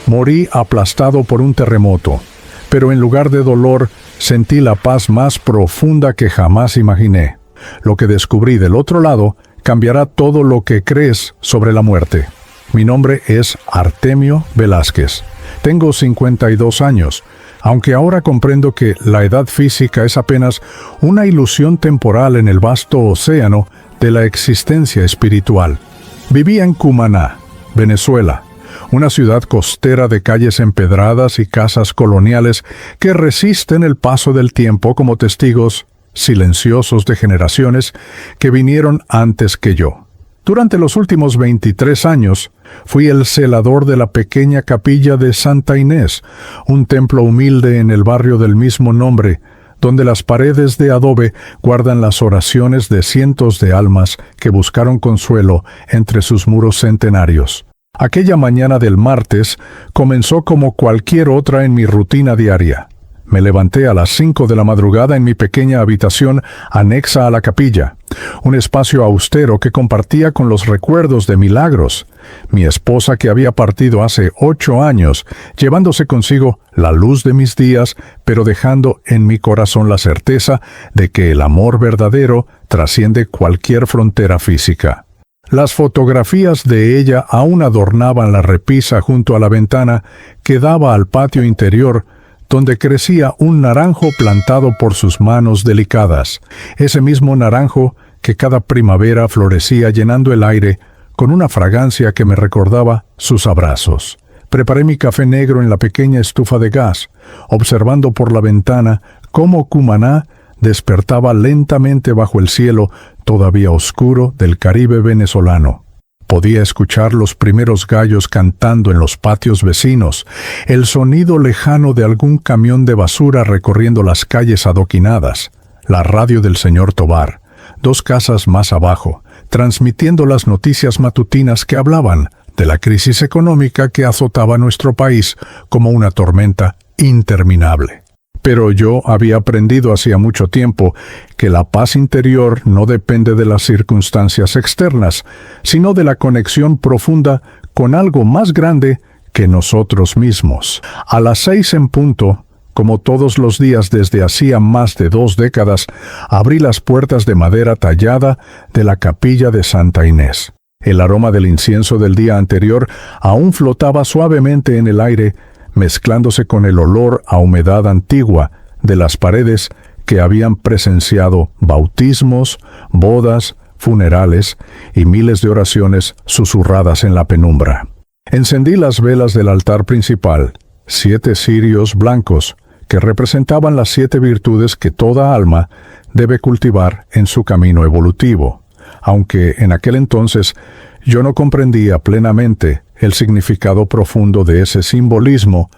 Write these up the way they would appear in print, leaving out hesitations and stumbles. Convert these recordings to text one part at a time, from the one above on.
Morí aplastado por un terremoto, pero en lugar de dolor, sentí la paz más profunda que jamás imaginé. Lo que descubrí del otro lado cambiará todo lo que crees sobre la muerte. Mi nombre es Artemio Velázquez. Tengo 52 años, aunque ahora comprendo que la edad física es apenas una ilusión temporal en el vasto océano de la existencia espiritual. Vivía en Cumaná, Venezuela, una ciudad costera de calles empedradas y casas coloniales que resisten el paso del tiempo como testigos silenciosos de generaciones que vinieron antes que yo. Durante los últimos 23 años, fui el celador de la pequeña capilla de Santa Inés, un templo humilde en el barrio del mismo nombre, donde las paredes de adobe guardan las oraciones de cientos de almas que buscaron consuelo entre sus muros centenarios. Aquella mañana del martes comenzó como cualquier otra en mi rutina diaria. Me levanté a las 5 de la madrugada en mi pequeña habitación anexa a la capilla, un espacio austero que compartía con los recuerdos de Milagros, mi esposa que había partido hace 8 años, llevándose consigo la luz de mis días, pero dejando en mi corazón la certeza de que el amor verdadero trasciende cualquier frontera física. Las fotografías de ella aún adornaban la repisa junto a la ventana que daba al patio interior, donde crecía un naranjo plantado por sus manos delicadas, ese mismo naranjo que cada primavera florecía llenando el aire con una fragancia que me recordaba sus abrazos. Preparé mi café negro en la pequeña estufa de gas, observando por la ventana cómo Cumaná despertaba lentamente bajo el cielo todavía oscuro del Caribe venezolano. Podía escuchar los primeros gallos cantando en los patios vecinos, el sonido lejano de algún camión de basura recorriendo las calles adoquinadas, la radio del señor Tobar, 2 casas más abajo, transmitiendo las noticias matutinas que hablaban de la crisis económica que azotaba nuestro país como una tormenta interminable. Pero yo había aprendido hacía mucho tiempo que la paz interior no depende de las circunstancias externas, sino de la conexión profunda con algo más grande que nosotros mismos. A las 6 en punto, como todos los días desde hacía más de 2 décadas, abrí las puertas de madera tallada de la capilla de Santa Inés. El aroma del incienso del día anterior aún flotaba suavemente en el aire, mezclándose con el olor a humedad antigua de las paredes que habían presenciado bautismos, bodas, funerales y miles de oraciones susurradas en la penumbra. Encendí las velas del altar principal, 7 cirios blancos, que representaban las 7 virtudes que toda alma debe cultivar en su camino evolutivo, aunque en aquel entonces yo no comprendía plenamente el significado profundo de ese simbolismo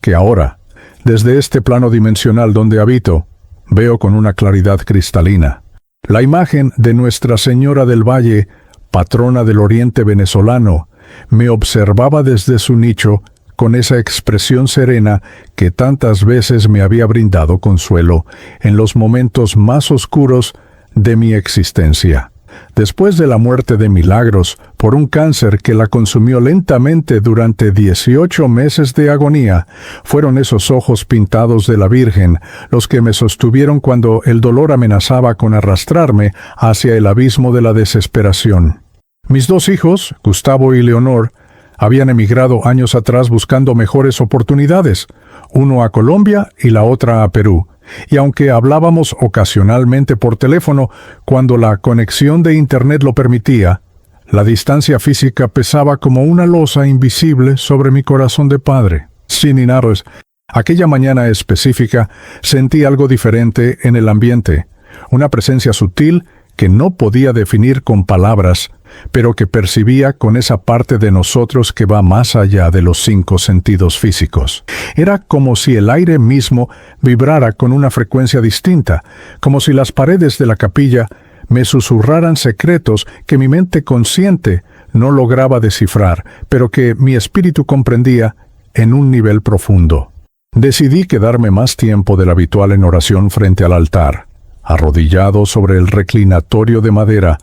que ahora, desde este plano dimensional donde habito, veo con una claridad cristalina. La imagen de Nuestra Señora del Valle, patrona del oriente venezolano, me observaba desde su nicho con esa expresión serena que tantas veces me había brindado consuelo en los momentos más oscuros de mi existencia. Después de la muerte de Milagros por un cáncer que la consumió lentamente durante 18 meses de agonía, fueron esos ojos pintados de la Virgen los que me sostuvieron cuando el dolor amenazaba con arrastrarme hacia el abismo de la desesperación. Mis 2 hijos, Gustavo y Leonor, habían emigrado años atrás buscando mejores oportunidades, uno a Colombia y la otra a Perú. Y aunque hablábamos ocasionalmente por teléfono cuando la conexión de Internet lo permitía, la distancia física pesaba como una losa invisible sobre mi corazón de padre. Sin Inaros, aquella mañana específica sentí algo diferente en el ambiente, una presencia sutil que no podía definir con palabras, pero que percibía con esa parte de nosotros que va más allá de los 5 sentidos físicos. Era como si el aire mismo vibrara con una frecuencia distinta, como si las paredes de la capilla me susurraran secretos que mi mente consciente no lograba descifrar, pero que mi espíritu comprendía en un nivel profundo. Decidí quedarme más tiempo del habitual en oración frente al altar. Arrodillado sobre el reclinatorio de madera,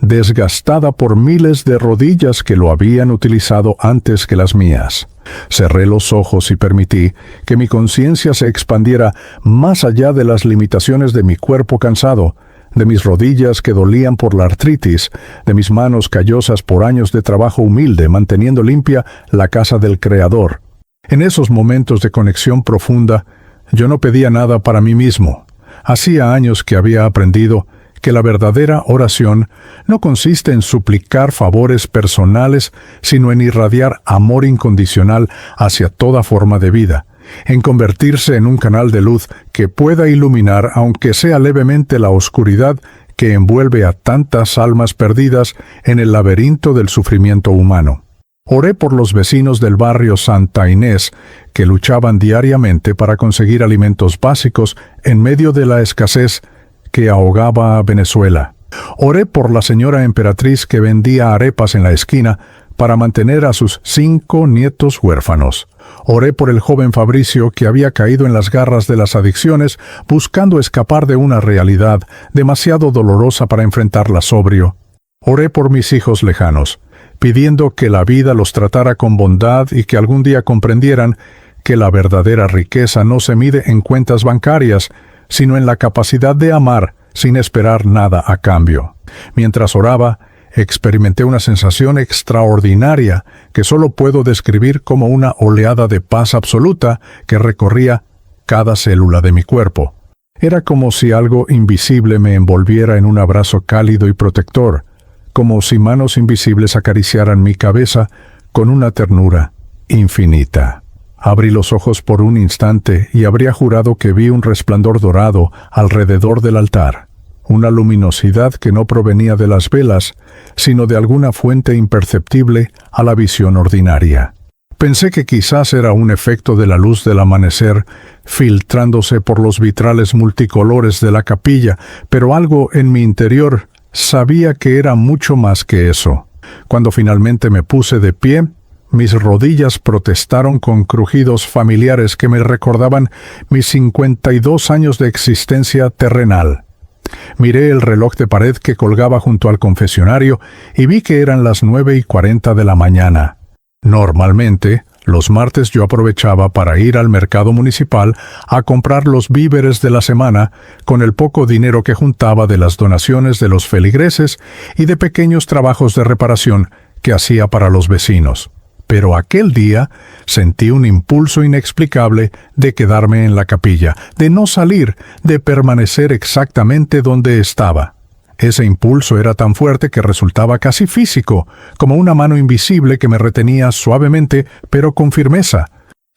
desgastada por miles de rodillas que lo habían utilizado antes que las mías. Cerré los ojos y permití que mi conciencia se expandiera más allá de las limitaciones de mi cuerpo cansado, de mis rodillas que dolían por la artritis, de mis manos callosas por años de trabajo humilde manteniendo limpia la casa del Creador. En esos momentos de conexión profunda, yo no pedía nada para mí mismo. Hacía años que había aprendido que la verdadera oración no consiste en suplicar favores personales, sino en irradiar amor incondicional hacia toda forma de vida, en convertirse en un canal de luz que pueda iluminar, aunque sea levemente, la oscuridad que envuelve a tantas almas perdidas en el laberinto del sufrimiento humano. Oré por los vecinos del barrio Santa Inés, que luchaban diariamente para conseguir alimentos básicos en medio de la escasez que ahogaba a Venezuela. Oré por la señora emperatriz que vendía arepas en la esquina para mantener a sus 5 nietos huérfanos. Oré por el joven Fabricio que había caído en las garras de las adicciones buscando escapar de una realidad demasiado dolorosa para enfrentarla sobrio. Oré por mis hijos lejanos, pidiendo que la vida los tratara con bondad y que algún día comprendieran que la verdadera riqueza no se mide en cuentas bancarias, sino en la capacidad de amar sin esperar nada a cambio. Mientras oraba, experimenté una sensación extraordinaria que solo puedo describir como una oleada de paz absoluta que recorría cada célula de mi cuerpo. Era como si algo invisible me envolviera en un abrazo cálido y protector, como si manos invisibles acariciaran mi cabeza con una ternura infinita. Abrí los ojos por un instante y habría jurado que vi un resplandor dorado alrededor del altar, una luminosidad que no provenía de las velas, sino de alguna fuente imperceptible a la visión ordinaria. Pensé que quizás era un efecto de la luz del amanecer filtrándose por los vitrales multicolores de la capilla, pero algo en mi interior sabía que era mucho más que eso. Cuando finalmente me puse de pie, mis rodillas protestaron con crujidos familiares que me recordaban mis 52 años de existencia terrenal. Miré el reloj de pared que colgaba junto al confesionario y vi que eran las 9:40 de la mañana. Normalmente, los martes yo aprovechaba para ir al mercado municipal a comprar los víveres de la semana con el poco dinero que juntaba de las donaciones de los feligreses y de pequeños trabajos de reparación que hacía para los vecinos. Pero aquel día sentí un impulso inexplicable de quedarme en la capilla, de no salir, de permanecer exactamente donde estaba. Ese impulso era tan fuerte que resultaba casi físico, como una mano invisible que me retenía suavemente, pero con firmeza.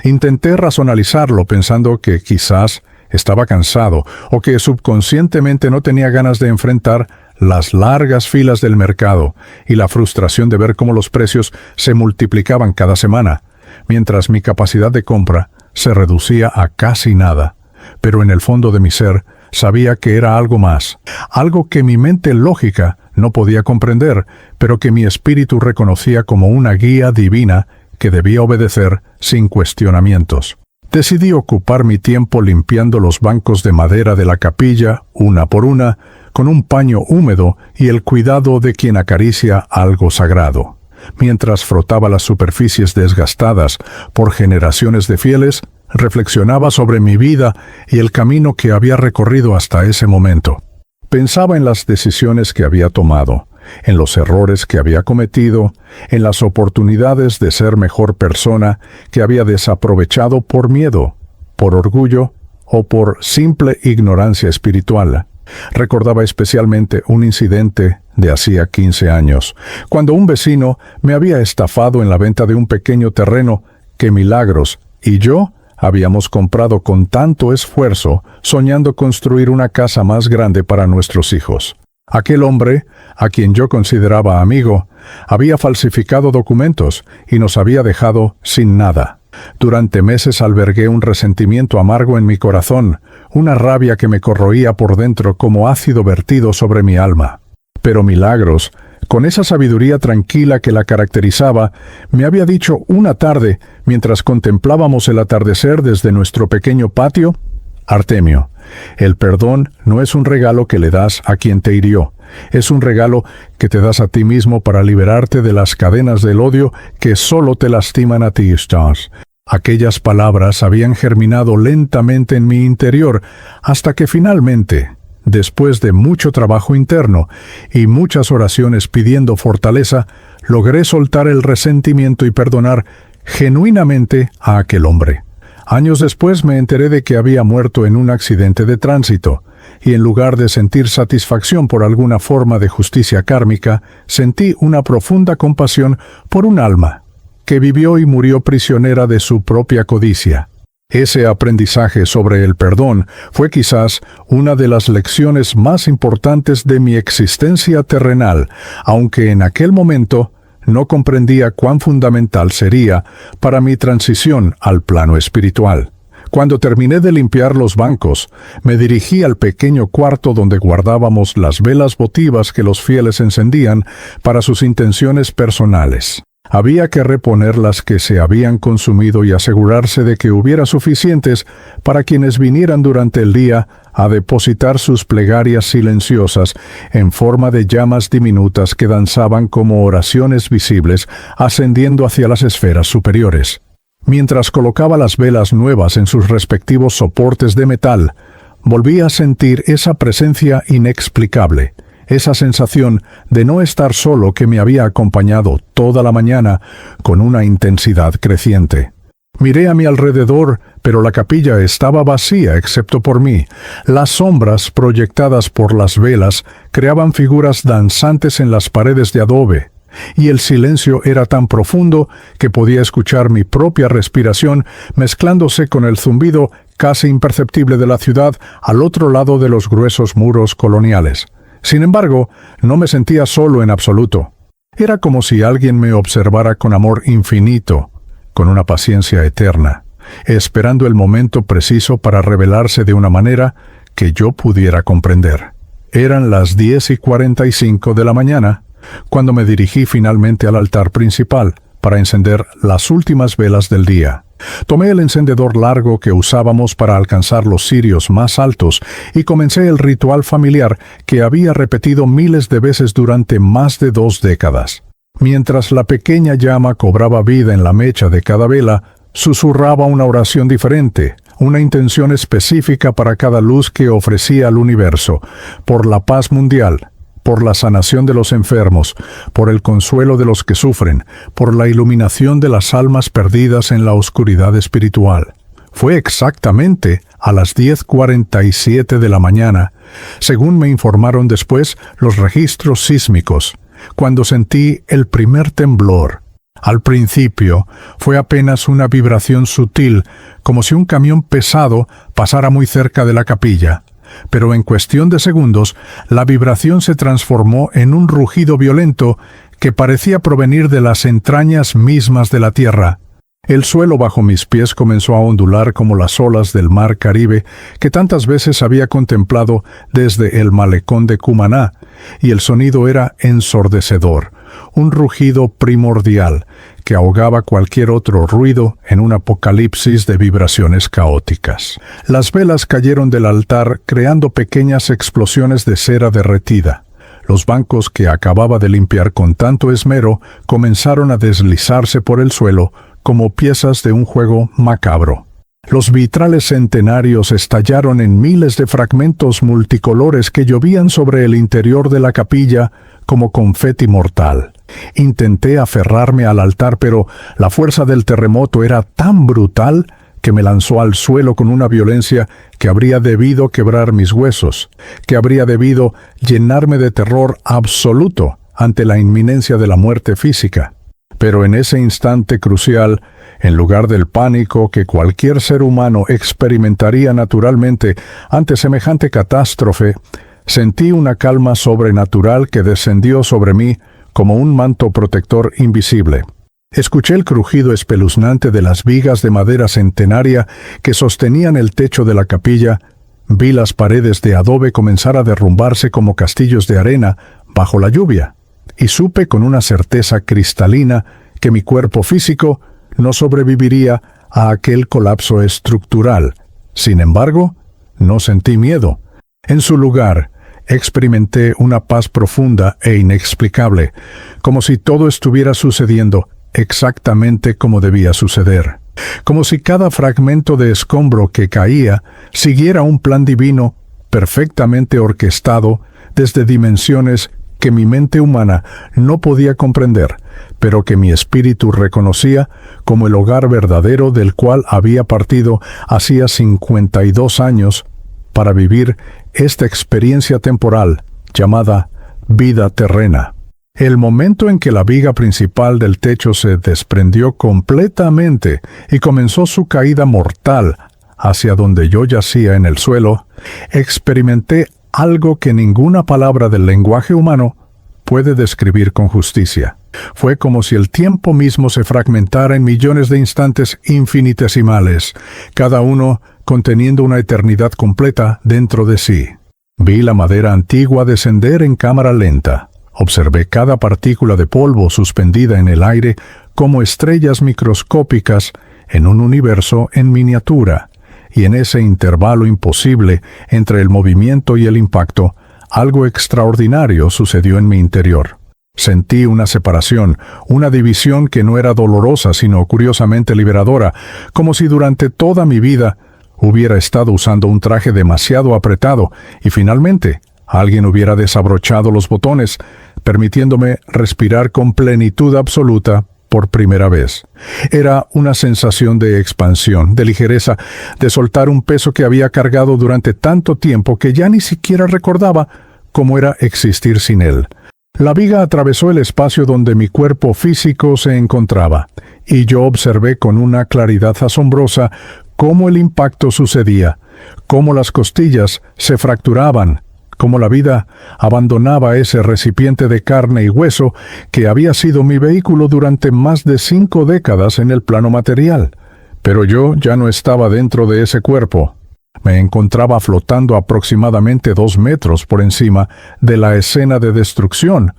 Intenté racionalizarlo pensando que quizás estaba cansado o que subconscientemente no tenía ganas de enfrentar las largas filas del mercado y la frustración de ver cómo los precios se multiplicaban cada semana, mientras mi capacidad de compra se reducía a casi nada. Pero en el fondo de mi ser sabía que era algo más, algo que mi mente lógica no podía comprender, pero que mi espíritu reconocía como una guía divina que debía obedecer sin cuestionamientos. Decidí ocupar mi tiempo limpiando los bancos de madera de la capilla, una por una, con un paño húmedo y el cuidado de quien acaricia algo sagrado. Mientras frotaba las superficies desgastadas por generaciones de fieles, reflexionaba sobre mi vida y el camino que había recorrido hasta ese momento. Pensaba en las decisiones que había tomado, en los errores que había cometido, en las oportunidades de ser mejor persona que había desaprovechado por miedo, por orgullo o por simple ignorancia espiritual. Recordaba especialmente un incidente de hacía 15 años, cuando un vecino me había estafado en la venta de un pequeño terreno que Milagros y yo habíamos comprado con tanto esfuerzo, soñando construir una casa más grande para nuestros hijos. Aquel hombre, a quien yo consideraba amigo, había falsificado documentos y nos había dejado sin nada. Durante meses albergué un resentimiento amargo en mi corazón, una rabia que me corroía por dentro como ácido vertido sobre mi alma. Pero Milagros, con esa sabiduría tranquila que la caracterizaba, me había dicho una tarde, mientras contemplábamos el atardecer desde nuestro pequeño patio: Artemio, el perdón no es un regalo que le das a quien te hirió, Es un regalo que te das a ti mismo para liberarte de las cadenas del odio que solo te lastiman a ti, Stas. Aquellas palabras habían germinado lentamente en mi interior hasta que finalmente, después de mucho trabajo interno y muchas oraciones pidiendo fortaleza, logré soltar el resentimiento y perdonar genuinamente a aquel hombre. Años después me enteré de que había muerto en un accidente de tránsito, y en lugar de sentir satisfacción por alguna forma de justicia kármica, sentí una profunda compasión por un alma que vivió y murió prisionera de su propia codicia. Ese aprendizaje sobre el perdón fue quizás una de las lecciones más importantes de mi existencia terrenal, aunque en aquel momento no comprendía cuán fundamental sería para mi transición al plano espiritual. Cuando terminé de limpiar los bancos, me dirigí al pequeño cuarto donde guardábamos las velas votivas que los fieles encendían para sus intenciones personales. Había que reponer las que se habían consumido y asegurarse de que hubiera suficientes para quienes vinieran durante el día a depositar sus plegarias silenciosas en forma de llamas diminutas que danzaban como oraciones visibles, ascendiendo hacia las esferas superiores. Mientras colocaba las velas nuevas en sus respectivos soportes de metal, volví a sentir esa presencia inexplicable, esa sensación de no estar solo que me había acompañado toda la mañana con una intensidad creciente. Miré a mi alrededor, pero la capilla estaba vacía excepto por mí. Las sombras proyectadas por las velas creaban figuras danzantes en las paredes de adobe, y el silencio era tan profundo que podía escuchar mi propia respiración mezclándose con el zumbido casi imperceptible de la ciudad al otro lado de los gruesos muros coloniales. Sin embargo, no me sentía solo en absoluto. Era como si alguien me observara con amor infinito, con una paciencia eterna, esperando el momento preciso para revelarse de una manera que yo pudiera comprender. Eran las 10:45 de la mañana, cuando me dirigí finalmente al altar principal para encender las últimas velas del día. Tomé el encendedor largo que usábamos para alcanzar los cirios más altos y comencé el ritual familiar que había repetido miles de veces durante más de 2 décadas. Mientras la pequeña llama cobraba vida en la mecha de cada vela, susurraba una oración diferente, una intención específica para cada luz que ofrecía al universo, por la paz mundial, por la sanación de los enfermos, por el consuelo de los que sufren, por la iluminación de las almas perdidas en la oscuridad espiritual. Fue exactamente a las 10:47 de la mañana, según me informaron después los registros sísmicos, cuando sentí el primer temblor. Al principio, fue apenas una vibración sutil, como si un camión pesado pasara muy cerca de la capilla. Pero en cuestión de segundos, la vibración se transformó en un rugido violento que parecía provenir de las entrañas mismas de la tierra. El suelo bajo mis pies comenzó a ondular como las olas del mar Caribe que tantas veces había contemplado desde el malecón de Cumaná, y el sonido era ensordecedor, un rugido primordial que ahogaba cualquier otro ruido en un apocalipsis de vibraciones caóticas. Las velas cayeron del altar creando pequeñas explosiones de cera derretida. Los bancos que acababa de limpiar con tanto esmero comenzaron a deslizarse por el suelo como piezas de un juego macabro. Los vitrales centenarios estallaron en miles de fragmentos multicolores que llovían sobre el interior de la capilla como confeti mortal. Intenté aferrarme al altar, pero la fuerza del terremoto era tan brutal que me lanzó al suelo con una violencia que habría debido quebrar mis huesos, que habría debido llenarme de terror absoluto ante la inminencia de la muerte física. Pero en ese instante crucial, en lugar del pánico que cualquier ser humano experimentaría naturalmente ante semejante catástrofe, sentí una calma sobrenatural que descendió sobre mí como un manto protector invisible. Escuché el crujido espeluznante de las vigas de madera centenaria que sostenían el techo de la capilla, vi las paredes de adobe comenzar a derrumbarse como castillos de arena bajo la lluvia, y supe con una certeza cristalina que mi cuerpo físico no sobreviviría a aquel colapso estructural. Sin embargo, no sentí miedo. En su lugar, experimenté una paz profunda e inexplicable, como si todo estuviera sucediendo exactamente como debía suceder, como si cada fragmento de escombro que caía siguiera un plan divino perfectamente orquestado desde dimensiones que mi mente humana no podía comprender, pero que mi espíritu reconocía como el hogar verdadero del cual había partido hacía 52 años para vivir esta experiencia temporal llamada vida terrena. El momento en que la viga principal del techo se desprendió completamente y comenzó su caída mortal hacia donde yo yacía en el suelo, experimenté algo que ninguna palabra del lenguaje humano puede describir con justicia. Fue como si el tiempo mismo se fragmentara en millones de instantes infinitesimales, cada uno conteniendo una eternidad completa dentro de sí. Vi la madera antigua descender en cámara lenta. Observé cada partícula de polvo suspendida en el aire como estrellas microscópicas en un universo en miniatura, y en ese intervalo imposible entre el movimiento y el impacto, algo extraordinario sucedió en mi interior. Sentí una separación, una división que no era dolorosa sino curiosamente liberadora, como si durante toda mi vida hubiera estado usando un traje demasiado apretado y finalmente alguien hubiera desabrochado los botones, permitiéndome respirar con plenitud absoluta por primera vez. Era una sensación de expansión, de ligereza, de soltar un peso que había cargado durante tanto tiempo que ya ni siquiera recordaba cómo era existir sin él. La viga atravesó el espacio donde mi cuerpo físico se encontraba, y yo observé con una claridad asombrosa cómo el impacto sucedía, cómo las costillas se fracturaban, cómo la vida abandonaba ese recipiente de carne y hueso que había sido mi vehículo durante más de 5 décadas en el plano material. Pero yo ya no estaba dentro de ese cuerpo. Me encontraba flotando aproximadamente 2 metros por encima de la escena de destrucción,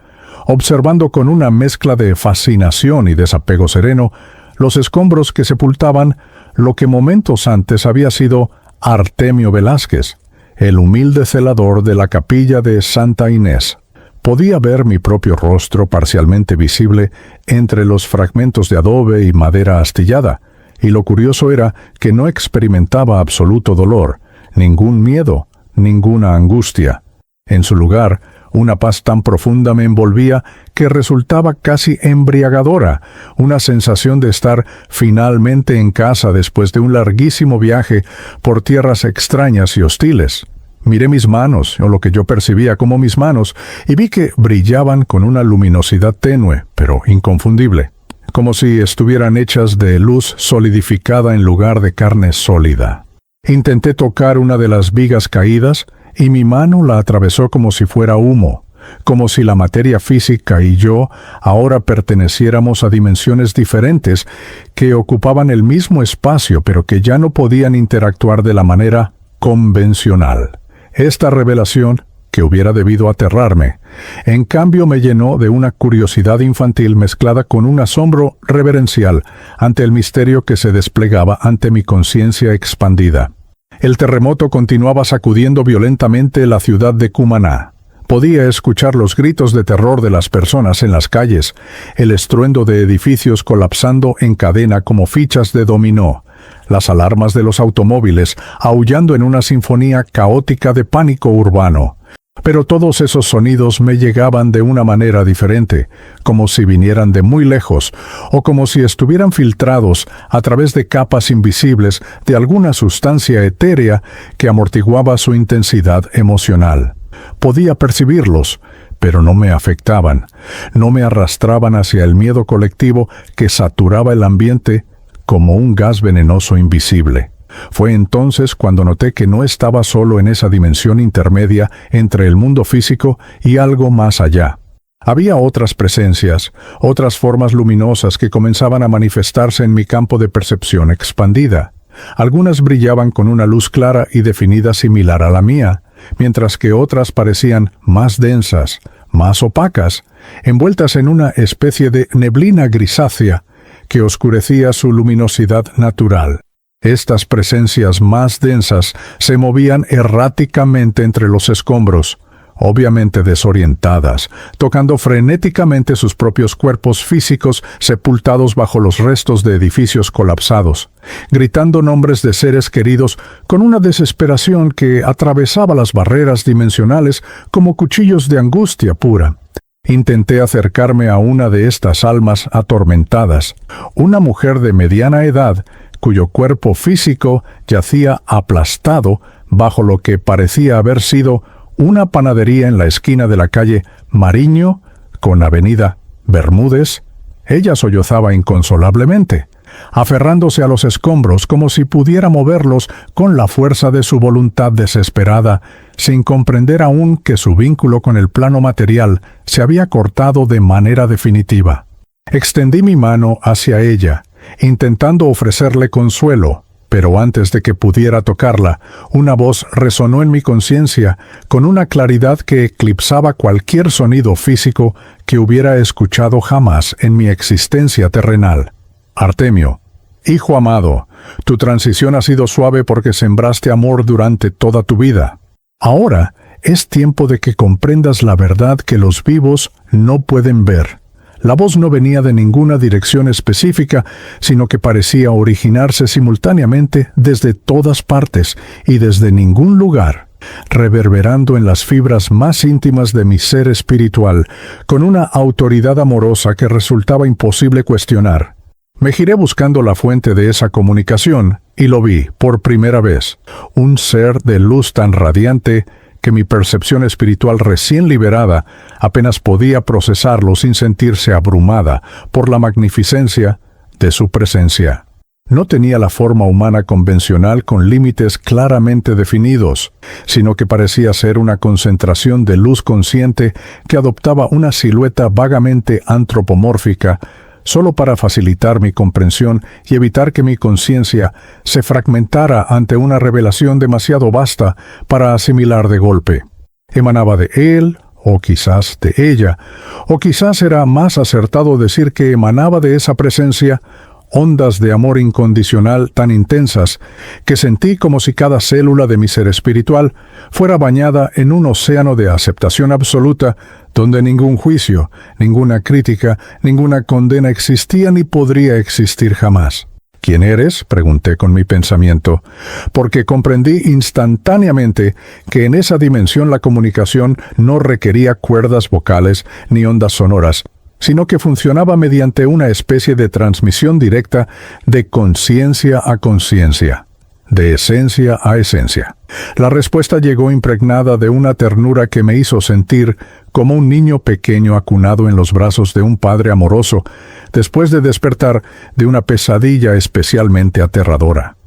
observando con una mezcla de fascinación y desapego sereno los escombros que sepultaban lo que momentos antes había sido Artemio Velázquez, el humilde celador de la capilla de Santa Inés. Podía ver mi propio rostro parcialmente visible entre los fragmentos de adobe y madera astillada, y lo curioso era que no experimentaba absoluto dolor, ningún miedo, ninguna angustia. En su lugar, una paz tan profunda me envolvía que resultaba casi embriagadora, una sensación de estar finalmente en casa después de un larguísimo viaje por tierras extrañas y hostiles. Miré mis manos, o lo que yo percibía como mis manos, y vi que brillaban con una luminosidad tenue, pero inconfundible, como si estuvieran hechas de luz solidificada en lugar de carne sólida. Intenté tocar una de las vigas caídas, y mi mano la atravesó como si fuera humo, como si la materia física y yo ahora perteneciéramos a dimensiones diferentes que ocupaban el mismo espacio pero que ya no podían interactuar de la manera convencional. Esta revelación, que hubiera debido aterrarme, en cambio me llenó de una curiosidad infantil mezclada con un asombro reverencial ante el misterio que se desplegaba ante mi conciencia expandida. El terremoto continuaba sacudiendo violentamente la ciudad de Cumaná. Podía escuchar los gritos de terror de las personas en las calles, el estruendo de edificios colapsando en cadena como fichas de dominó, las alarmas de los automóviles aullando en una sinfonía caótica de pánico urbano. Pero todos esos sonidos me llegaban de una manera diferente, como si vinieran de muy lejos, o como si estuvieran filtrados a través de capas invisibles de alguna sustancia etérea que amortiguaba su intensidad emocional. Podía percibirlos, pero no me afectaban, no me arrastraban hacia el miedo colectivo que saturaba el ambiente como un gas venenoso invisible. Fue entonces cuando noté que no estaba solo en esa dimensión intermedia entre el mundo físico y algo más allá. Había otras presencias, otras formas luminosas que comenzaban a manifestarse en mi campo de percepción expandida. Algunas brillaban con una luz clara y definida similar a la mía, mientras que otras parecían más densas, más opacas, envueltas en una especie de neblina grisácea que oscurecía su luminosidad natural. Estas presencias más densas se movían erráticamente entre los escombros, obviamente desorientadas, tocando frenéticamente sus propios cuerpos físicos sepultados bajo los restos de edificios colapsados, gritando nombres de seres queridos con una desesperación que atravesaba las barreras dimensionales como cuchillos de angustia pura. Intenté acercarme a una de estas almas atormentadas, una mujer de mediana edad, cuyo cuerpo físico yacía aplastado bajo lo que parecía haber sido una panadería en la esquina de la calle Mariño con avenida Bermúdez. Ella sollozaba inconsolablemente, aferrándose a los escombros como si pudiera moverlos con la fuerza de su voluntad desesperada, sin comprender aún que su vínculo con el plano material se había cortado de manera definitiva. Extendí mi mano hacia ella, intentando ofrecerle consuelo, pero antes de que pudiera tocarla, una voz resonó en mi conciencia con una claridad que eclipsaba cualquier sonido físico que hubiera escuchado jamás en mi existencia terrenal. Artemio, hijo amado, tu transición ha sido suave porque sembraste amor durante toda tu vida. Ahora es tiempo de que comprendas la verdad que los vivos no pueden ver. La voz no venía de ninguna dirección específica, sino que parecía originarse simultáneamente desde todas partes y desde ningún lugar, reverberando en las fibras más íntimas de mi ser espiritual, con una autoridad amorosa que resultaba imposible cuestionar. Me giré buscando la fuente de esa comunicación y lo vi por primera vez, un ser de luz tan radiante que mi percepción espiritual recién liberada apenas podía procesarlo sin sentirse abrumada por la magnificencia de su presencia. No tenía la forma humana convencional con límites claramente definidos, sino que parecía ser una concentración de luz consciente que adoptaba una silueta vagamente antropomórfica, solo para facilitar mi comprensión y evitar que mi conciencia se fragmentara ante una revelación demasiado vasta para asimilar de golpe. Emanaba de él, o quizás de ella, o quizás era más acertado decir que emanaba de esa presencia ondas de amor incondicional tan intensas que sentí como si cada célula de mi ser espiritual fuera bañada en un océano de aceptación absoluta donde ningún juicio, ninguna crítica, ninguna condena existía ni podría existir jamás. ¿Quién eres?, pregunté con mi pensamiento, porque comprendí instantáneamente que en esa dimensión la comunicación no requería cuerdas vocales ni ondas sonoras, sino que funcionaba mediante una especie de transmisión directa de conciencia a conciencia, de esencia a esencia. La respuesta llegó impregnada de una ternura que me hizo sentir como un niño pequeño acunado en los brazos de un padre amoroso, después de despertar de una pesadilla especialmente aterradora.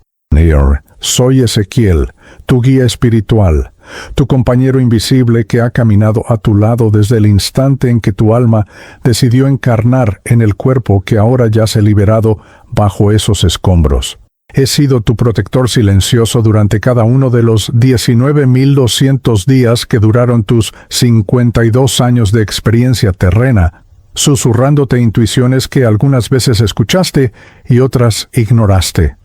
Soy Ezequiel, tu guía espiritual, tu compañero invisible que ha caminado a tu lado desde el instante en que tu alma decidió encarnar en el cuerpo que ahora yace liberado bajo esos escombros. He sido tu protector silencioso durante cada uno de los 19.200 días que duraron tus 52 años de experiencia terrena, susurrándote intuiciones que algunas veces escuchaste y otras ignoraste,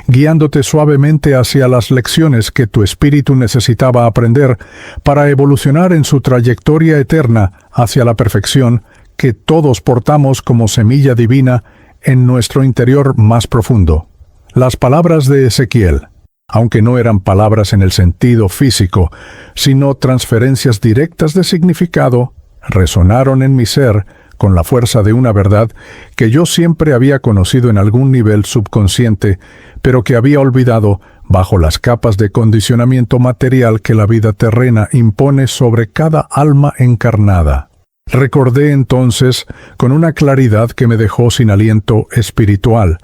guiándote suavemente hacia las lecciones que tu espíritu necesitaba aprender para evolucionar en su trayectoria eterna hacia la perfección que todos portamos como semilla divina en nuestro interior más profundo. Las palabras de Ezequiel, aunque no eran palabras en el sentido físico, sino transferencias directas de significado, resonaron en mi ser con la fuerza de una verdad que yo siempre había conocido en algún nivel subconsciente, pero que había olvidado bajo las capas de condicionamiento material que la vida terrena impone sobre cada alma encarnada. Recordé entonces, con una claridad que me dejó sin aliento espiritual,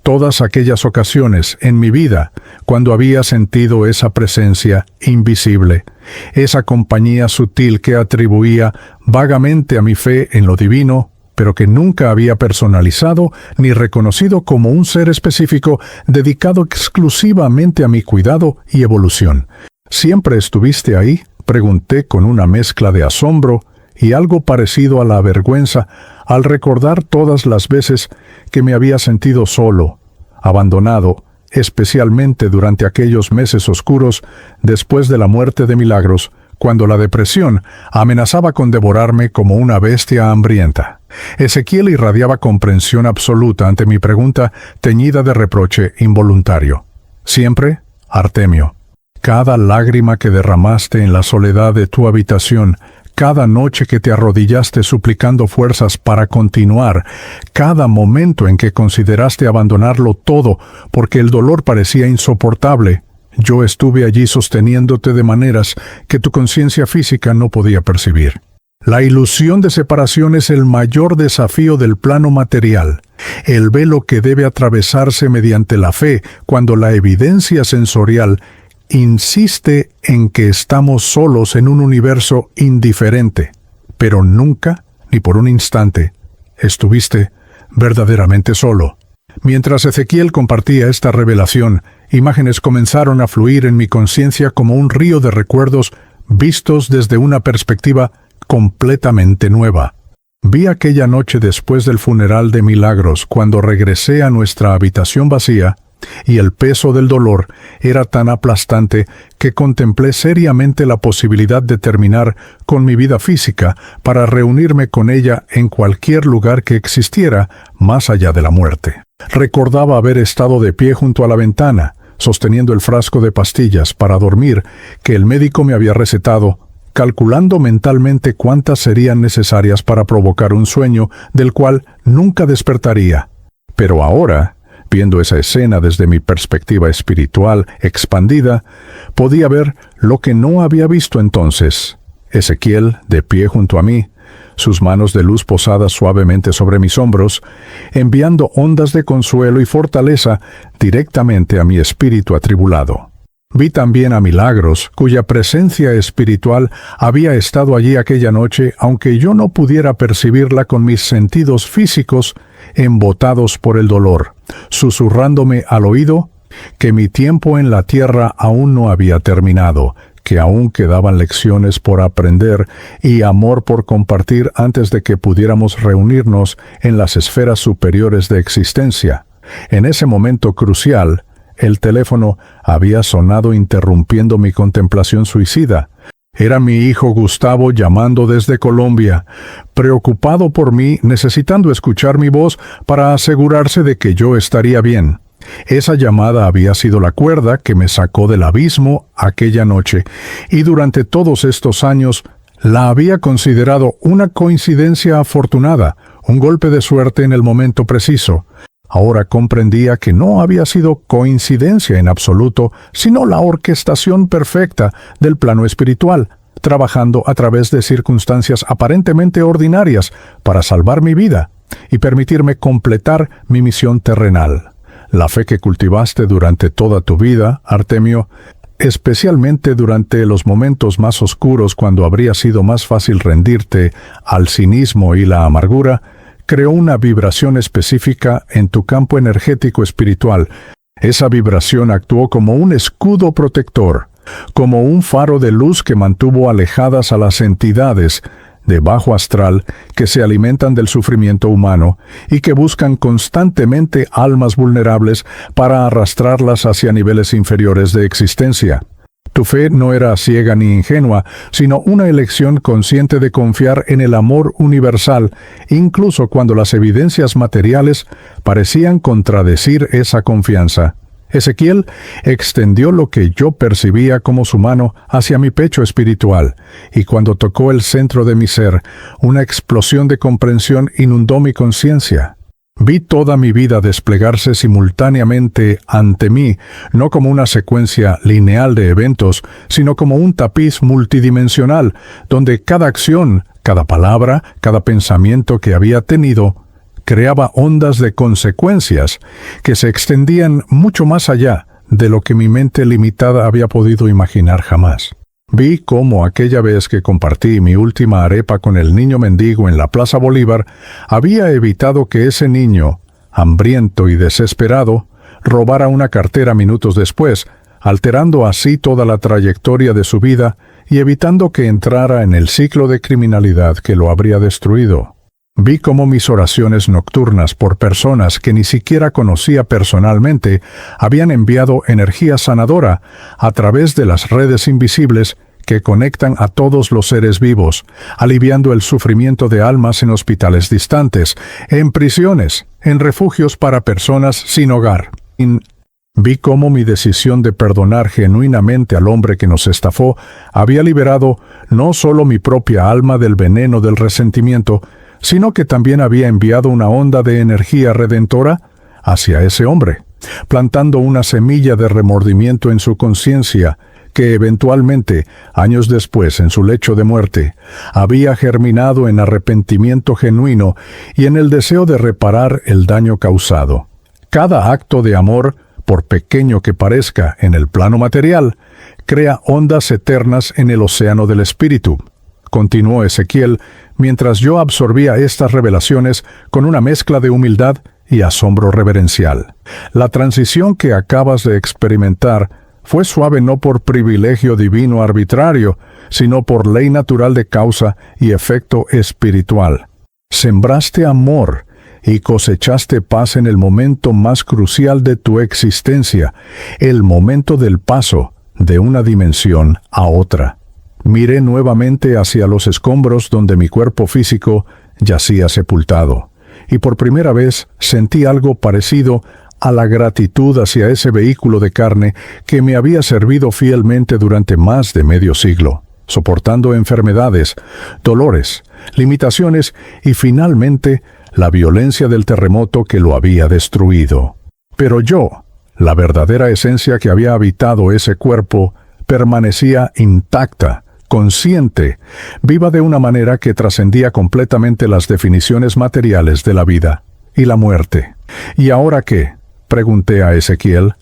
todas aquellas ocasiones en mi vida cuando había sentido esa presencia invisible, esa compañía sutil que atribuía vagamente a mi fe en lo divino, pero que nunca había personalizado ni reconocido como un ser específico dedicado exclusivamente a mi cuidado y evolución. ¿Siempre estuviste ahí?, pregunté con una mezcla de asombro y algo parecido a la vergüenza al recordar todas las veces que me había sentido solo, abandonado, especialmente durante aquellos meses oscuros después de la muerte de Milagros, cuando la depresión amenazaba con devorarme como una bestia hambrienta. Ezequiel irradiaba comprensión absoluta ante mi pregunta teñida de reproche involuntario. Siempre, Artemio, cada lágrima que derramaste en la soledad de tu habitación, cada noche que te arrodillaste suplicando fuerzas para continuar, cada momento en que consideraste abandonarlo todo porque el dolor parecía insoportable, yo estuve allí sosteniéndote de maneras que tu conciencia física no podía percibir. La ilusión de separación es el mayor desafío del plano material, el velo que debe atravesarse mediante la fe cuando la evidencia sensorial insiste en que estamos solos en un universo indiferente, pero nunca, ni por un instante, estuviste verdaderamente solo. Mientras Ezequiel compartía esta revelación, imágenes comenzaron a fluir en mi conciencia como un río de recuerdos vistos desde una perspectiva completamente nueva. Vi aquella noche después del funeral de Milagros, cuando regresé a nuestra habitación vacía, y el peso del dolor era tan aplastante que contemplé seriamente la posibilidad de terminar con mi vida física para reunirme con ella en cualquier lugar que existiera más allá de la muerte. Recordaba haber estado de pie junto a la ventana, sosteniendo el frasco de pastillas para dormir que el médico me había recetado, calculando mentalmente cuántas serían necesarias para provocar un sueño del cual nunca despertaría. Pero ahora, viendo esa escena desde mi perspectiva espiritual expandida, podía ver lo que no había visto entonces. Ezequiel, de pie junto a mí, sus manos de luz posadas suavemente sobre mis hombros, enviando ondas de consuelo y fortaleza directamente a mi espíritu atribulado. Vi también a Milagros, cuya presencia espiritual había estado allí aquella noche, aunque yo no pudiera percibirla con mis sentidos físicos embotados por el dolor, susurrándome al oído que mi tiempo en la tierra aún no había terminado, que aún quedaban lecciones por aprender y amor por compartir antes de que pudiéramos reunirnos en las esferas superiores de existencia. En ese momento crucial, el teléfono había sonado interrumpiendo mi contemplación suicida. Era mi hijo Gustavo llamando desde Colombia, preocupado por mí, necesitando escuchar mi voz para asegurarse de que yo estaría bien. Esa llamada había sido la cuerda que me sacó del abismo aquella noche, y durante todos estos años la había considerado una coincidencia afortunada, un golpe de suerte en el momento preciso. Ahora comprendía que no había sido coincidencia en absoluto, sino la orquestación perfecta del plano espiritual, trabajando a través de circunstancias aparentemente ordinarias para salvar mi vida y permitirme completar mi misión terrenal. La fe que cultivaste durante toda tu vida, Artemio, especialmente durante los momentos más oscuros cuando habría sido más fácil rendirte al cinismo y la amargura, creó una vibración específica en tu campo energético espiritual. Esa vibración actuó como un escudo protector, como un faro de luz que mantuvo alejadas a las entidades de bajo astral que se alimentan del sufrimiento humano y que buscan constantemente almas vulnerables para arrastrarlas hacia niveles inferiores de existencia. Tu fe no era ciega ni ingenua, sino una elección consciente de confiar en el amor universal, incluso cuando las evidencias materiales parecían contradecir esa confianza. Ezequiel extendió lo que yo percibía como su mano hacia mi pecho espiritual, y cuando tocó el centro de mi ser, una explosión de comprensión inundó mi conciencia. Vi toda mi vida desplegarse simultáneamente ante mí, no como una secuencia lineal de eventos, sino como un tapiz multidimensional, donde cada acción, cada palabra, cada pensamiento que había tenido, creaba ondas de consecuencias que se extendían mucho más allá de lo que mi mente limitada había podido imaginar jamás. Vi cómo aquella vez que compartí mi última arepa con el niño mendigo en la Plaza Bolívar, había evitado que ese niño, hambriento y desesperado, robara una cartera minutos después, alterando así toda la trayectoria de su vida y evitando que entrara en el ciclo de criminalidad que lo habría destruido. Vi cómo mis oraciones nocturnas por personas que ni siquiera conocía personalmente habían enviado energía sanadora a través de las redes invisibles que conectan a todos los seres vivos, aliviando el sufrimiento de almas en hospitales distantes, en prisiones, en refugios para personas sin hogar. Vi cómo mi decisión de perdonar genuinamente al hombre que nos estafó había liberado no solo mi propia alma del veneno del resentimiento, sino que también había enviado una onda de energía redentora hacia ese hombre, plantando una semilla de remordimiento en su conciencia que eventualmente, años después, en su lecho de muerte, había germinado en arrepentimiento genuino y en el deseo de reparar el daño causado. Cada acto de amor, por pequeño que parezca en el plano material, crea ondas eternas en el océano del espíritu. Continuó Ezequiel, mientras yo absorbía estas revelaciones con una mezcla de humildad y asombro reverencial. La transición que acabas de experimentar fue suave no por privilegio divino arbitrario, sino por ley natural de causa y efecto espiritual. Sembraste amor y cosechaste paz en el momento más crucial de tu existencia, el momento del paso de una dimensión a otra. Miré nuevamente hacia los escombros donde mi cuerpo físico yacía sepultado, y por primera vez sentí algo parecido a la gratitud hacia ese vehículo de carne que me había servido fielmente durante más de medio siglo, soportando enfermedades, dolores, limitaciones y finalmente la violencia del terremoto que lo había destruido. Pero yo, la verdadera esencia que había habitado ese cuerpo, permanecía intacta, consciente, viva de una manera que trascendía completamente las definiciones materiales de la vida y la muerte. ¿Y ahora qué?, pregunté a Ezequiel,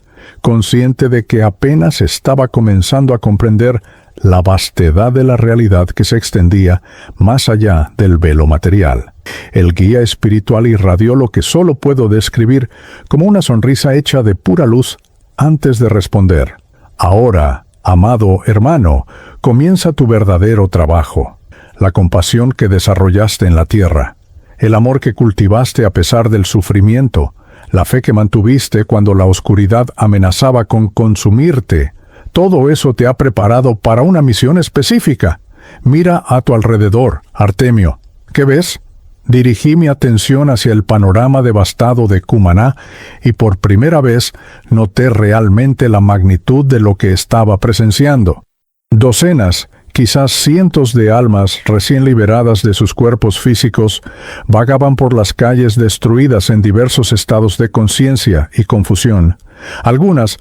consciente de que apenas estaba comenzando a comprender la vastedad de la realidad que se extendía más allá del velo material. El guía espiritual irradió lo que solo puedo describir como una sonrisa hecha de pura luz antes de responder. Ahora, amado hermano, comienza tu verdadero trabajo. La compasión que desarrollaste en la tierra, el amor que cultivaste a pesar del sufrimiento, la fe que mantuviste cuando la oscuridad amenazaba con consumirte, todo eso te ha preparado para una misión específica. Mira a tu alrededor, Artemio. ¿Qué ves? Dirigí mi atención hacia el panorama devastado de Cumaná y por primera vez noté realmente la magnitud de lo que estaba presenciando. Docenas, quizás cientos de almas recién liberadas de sus cuerpos físicos vagaban por las calles destruidas en diversos estados de conciencia y confusión. Algunas,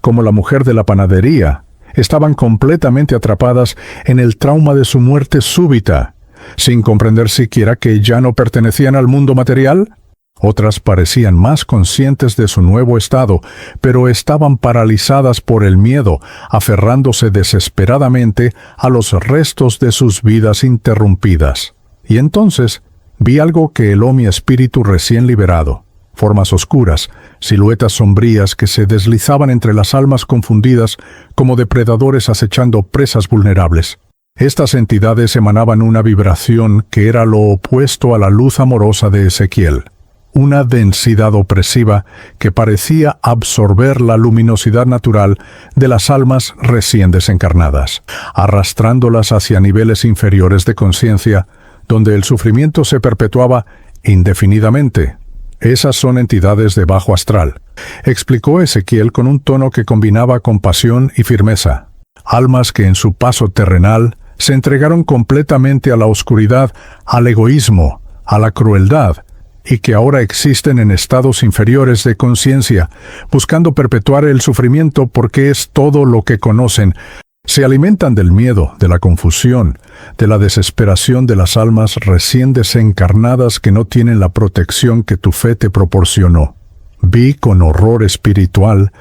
como la mujer de la panadería, estaban completamente atrapadas en el trauma de su muerte súbita, sin comprender siquiera que ya no pertenecían al mundo material. Otras parecían más conscientes de su nuevo estado, pero estaban paralizadas por el miedo, aferrándose desesperadamente a los restos de sus vidas interrumpidas. Y entonces vi algo que heló mi espíritu recién liberado. Formas oscuras, siluetas sombrías que se deslizaban entre las almas confundidas como depredadores acechando presas vulnerables. Estas entidades emanaban una vibración que era lo opuesto a la luz amorosa de Ezequiel. Una densidad opresiva que parecía absorber la luminosidad natural de las almas recién desencarnadas, arrastrándolas hacia niveles inferiores de conciencia, donde el sufrimiento se perpetuaba indefinidamente. Esas son entidades de bajo astral, explicó Ezequiel con un tono que combinaba compasión y firmeza. Almas que en su paso terrenal se entregaron completamente a la oscuridad, al egoísmo, a la crueldad, y que ahora existen en estados inferiores de conciencia, buscando perpetuar el sufrimiento porque es todo lo que conocen. Se alimentan del miedo, de la confusión, de la desesperación de las almas recién desencarnadas que no tienen la protección que tu fe te proporcionó. Vi con horror espiritual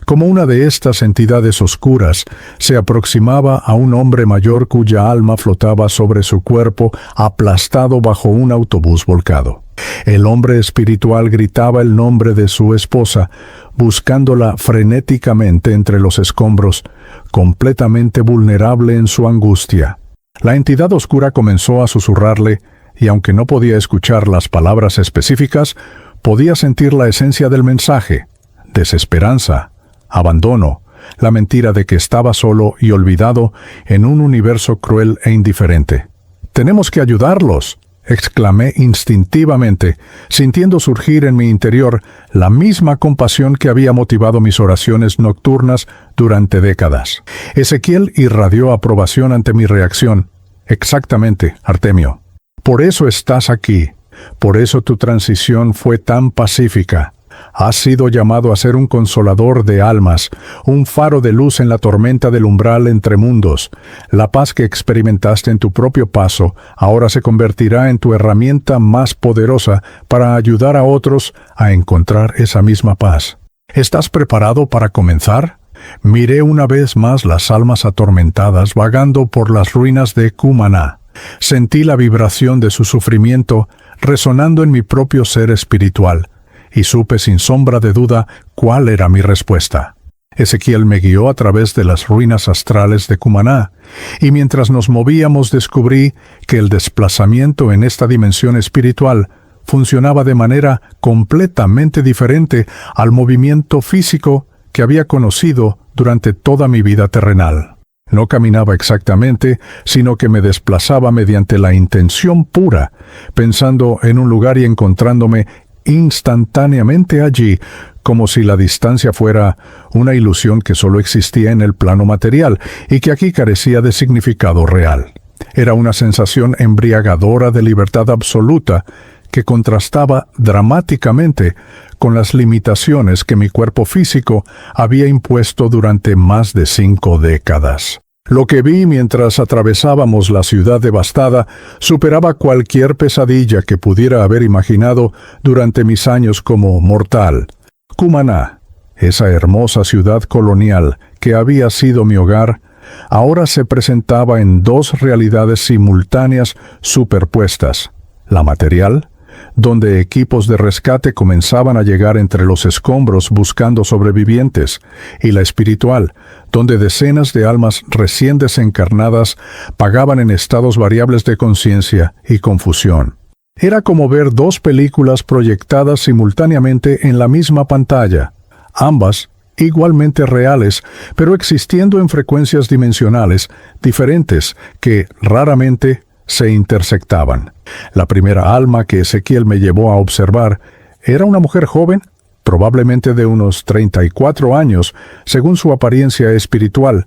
como una de estas entidades oscuras se aproximaba a un hombre mayor cuya alma flotaba sobre su cuerpo aplastado bajo un autobús volcado. El hombre espiritual gritaba el nombre de su esposa, buscándola frenéticamente entre los escombros, completamente vulnerable en su angustia. La entidad oscura comenzó a susurrarle, y aunque no podía escuchar las palabras específicas, podía sentir la esencia del mensaje: desesperanza, abandono, la mentira de que estaba solo y olvidado en un universo cruel e indiferente. «Tenemos que ayudarlos», exclamé instintivamente, sintiendo surgir en mi interior la misma compasión que había motivado mis oraciones nocturnas durante décadas. Ezequiel irradió aprobación ante mi reacción. «Exactamente, Artemio. Por eso estás aquí. Por eso tu transición fue tan pacífica. Has sido llamado a ser un consolador de almas, un faro de luz en la tormenta del umbral entre mundos. La paz que experimentaste en tu propio paso ahora se convertirá en tu herramienta más poderosa para ayudar a otros a encontrar esa misma paz. ¿Estás preparado para comenzar?» Miré una vez más las almas atormentadas vagando por las ruinas de Cumaná. Sentí la vibración de su sufrimiento resonando en mi propio ser espiritual, y supe sin sombra de duda cuál era mi respuesta. Ezequiel me guió a través de las ruinas astrales de Cumaná, y mientras nos movíamos descubrí que el desplazamiento en esta dimensión espiritual funcionaba de manera completamente diferente al movimiento físico que había conocido durante toda mi vida terrenal. No caminaba exactamente, sino que me desplazaba mediante la intención pura, pensando en un lugar y encontrándome instantáneamente allí, como si la distancia fuera una ilusión que solo existía en el plano material y que aquí carecía de significado real. Era una sensación embriagadora de libertad absoluta que contrastaba dramáticamente con las limitaciones que mi cuerpo físico había impuesto durante más de 5 décadas. Lo que vi mientras atravesábamos la ciudad devastada superaba cualquier pesadilla que pudiera haber imaginado durante mis años como mortal. Cumaná, esa hermosa ciudad colonial que había sido mi hogar, ahora se presentaba en 2 realidades simultáneas superpuestas: la material, donde equipos de rescate comenzaban a llegar entre los escombros buscando sobrevivientes, y la espiritual, donde decenas de almas recién desencarnadas pagaban en estados variables de conciencia y confusión. Era como ver 2 películas proyectadas simultáneamente en la misma pantalla, ambas igualmente reales, pero existiendo en frecuencias dimensionales diferentes que raramente se intersectaban. La primera alma que Ezequiel me llevó a observar era una mujer joven, probablemente de unos 34 años, según su apariencia espiritual,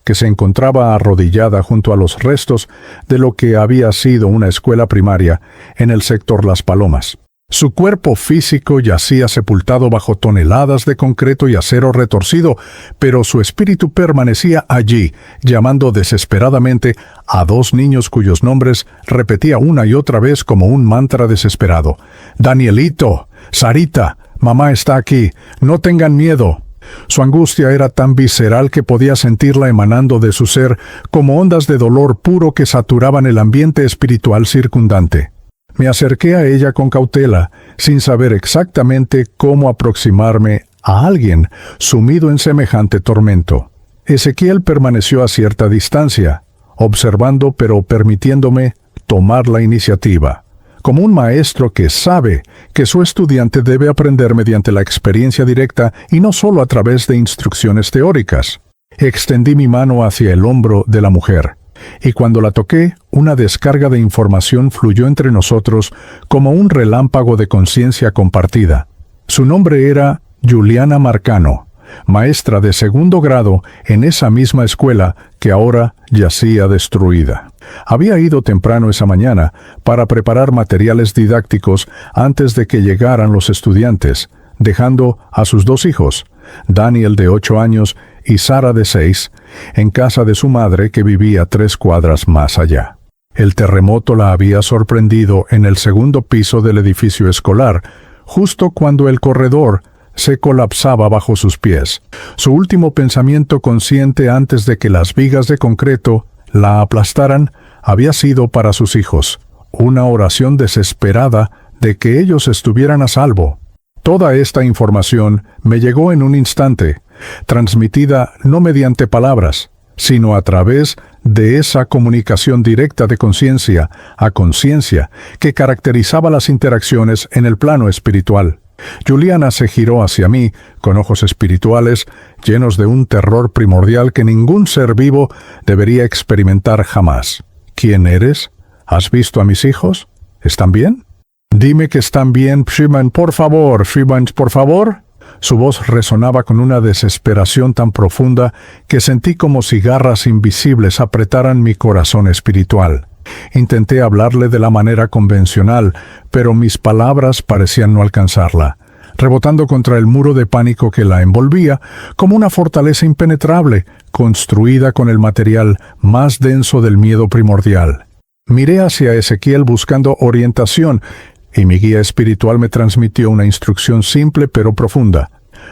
que se encontraba arrodillada junto a los restos de lo que había sido una escuela primaria en el sector Las Palomas. Su cuerpo físico yacía sepultado bajo toneladas de concreto y acero retorcido, pero su espíritu permanecía allí, llamando desesperadamente a 2 niños cuyos nombres repetía una y otra vez como un mantra desesperado. «Danielito, Sarita, mamá está aquí, no tengan miedo». Su angustia era tan visceral que podía sentirla emanando de su ser como ondas de dolor puro que saturaban el ambiente espiritual circundante. Me acerqué a ella con cautela, sin saber exactamente cómo aproximarme a alguien sumido en semejante tormento. Ezequiel permaneció a cierta distancia, observando pero permitiéndome tomar la iniciativa, como un maestro que sabe que su estudiante debe aprender mediante la experiencia directa y no solo a través de instrucciones teóricas. Extendí mi mano hacia el hombro de la mujer, y cuando la toqué, una descarga de información fluyó entre nosotros como un relámpago de conciencia compartida. Su nombre era Juliana Marcano, maestra de 2º grado en esa misma escuela que ahora yacía destruida. Había ido temprano esa mañana para preparar materiales didácticos antes de que llegaran los estudiantes, dejando a sus 2 hijos, Daniel de 8 años y Sara de 6, en casa de su madre que vivía 3 cuadras más allá. El terremoto la había sorprendido en el 2º piso del edificio escolar, justo cuando el corredor se colapsaba bajo sus pies. Su último pensamiento consciente antes de que las vigas de concreto la aplastaran había sido para sus hijos, una oración desesperada de que ellos estuvieran a salvo. Toda esta información me llegó en un instante, transmitida no mediante palabras, sino a través de esa comunicación directa de conciencia a conciencia que caracterizaba las interacciones en el plano espiritual. Juliana se giró hacia mí, con ojos espirituales, llenos de un terror primordial que ningún ser vivo debería experimentar jamás. ¿Quién eres? ¿Has visto a mis hijos? ¿Están bien? Dime que están bien, Shriman, por favor, Shriman, por favor. Su voz resonaba con una desesperación tan profunda que sentí como si garras invisibles apretaran mi corazón espiritual. Intenté hablarle de la manera convencional, pero mis palabras parecían no alcanzarla, rebotando contra el muro de pánico que la envolvía como una fortaleza impenetrable, construida con el material más denso del miedo primordial. Miré hacia Ezequiel buscando orientación, y mi guía espiritual me transmitió una instrucción simple pero profunda.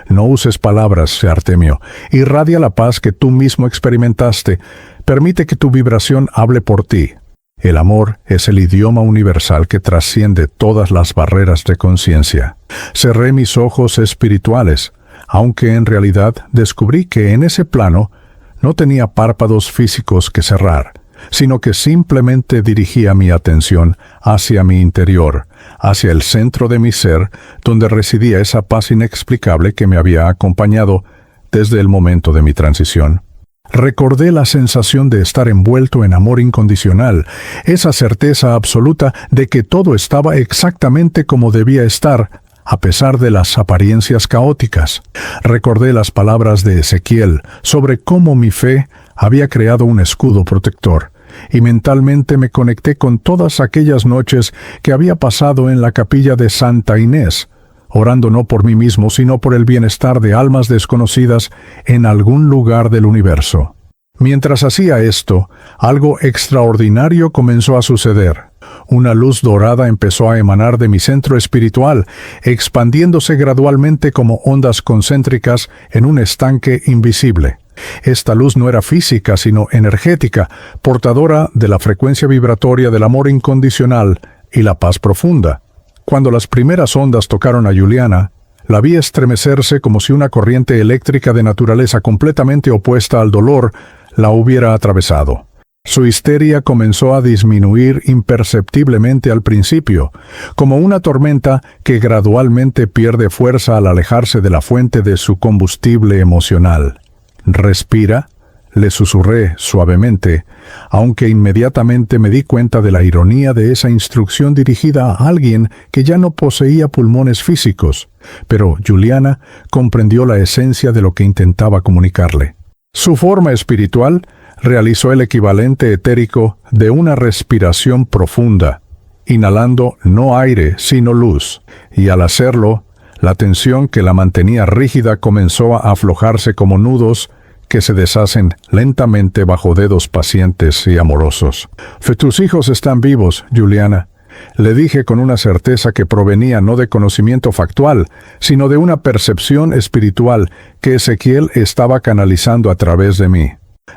No uses palabras, Artemio. Irradia la paz que tú mismo experimentaste. Permite que tu vibración hable por ti. El amor es el idioma universal que trasciende todas las barreras de conciencia. Cerré mis ojos espirituales, aunque en realidad descubrí que en ese plano no tenía párpados físicos que cerrar, sino que simplemente dirigía mi atención hacia mi interior, hacia el centro de mi ser, donde residía esa paz inexplicable que me había acompañado desde el momento de mi transición. Recordé la sensación de estar envuelto en amor incondicional, esa certeza absoluta de que todo estaba exactamente como debía estar, a pesar de las apariencias caóticas. Recordé las palabras de Ezequiel sobre cómo mi fe había creado un escudo protector, y mentalmente me conecté con todas aquellas noches que había pasado en la capilla de Santa Inés, orando no por mí mismo, sino por el bienestar de almas desconocidas en algún lugar del universo. Mientras hacía esto, algo extraordinario comenzó a suceder. Una luz dorada empezó a emanar de mi centro espiritual, expandiéndose gradualmente como ondas concéntricas en un estanque invisible. Esta luz no era física, sino energética, portadora de la frecuencia vibratoria del amor incondicional y la paz profunda. Cuando las primeras ondas tocaron a Juliana, la vi estremecerse como si una corriente eléctrica de naturaleza completamente opuesta al dolor la hubiera atravesado. Su histeria comenzó a disminuir imperceptiblemente al principio, como una tormenta que gradualmente pierde fuerza al alejarse de la fuente de su combustible emocional. «Respira», le susurré suavemente, aunque inmediatamente me di cuenta de la ironía de esa instrucción dirigida a alguien que ya no poseía pulmones físicos, pero Juliana comprendió la esencia de lo que intentaba comunicarle. Su forma espiritual realizó el equivalente etérico de una respiración profunda, inhalando no aire sino luz, y al hacerlo, la tensión que la mantenía rígida comenzó a aflojarse como nudos que se deshacen lentamente bajo dedos pacientes y amorosos. «Tus hijos están vivos, Juliana», le dije con una certeza que provenía no de conocimiento factual, sino de una percepción espiritual que Ezequiel estaba canalizando a través de mí.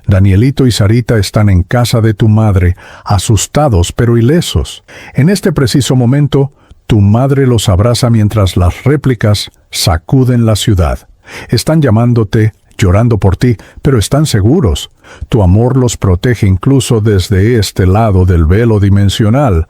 «Danielito y Sarita están en casa de tu madre, asustados pero ilesos. En este preciso momento, tu madre los abraza mientras las réplicas sacuden la ciudad. Están llamándote, llorando por ti, pero están seguros. Tu amor los protege incluso desde este lado del velo dimensional».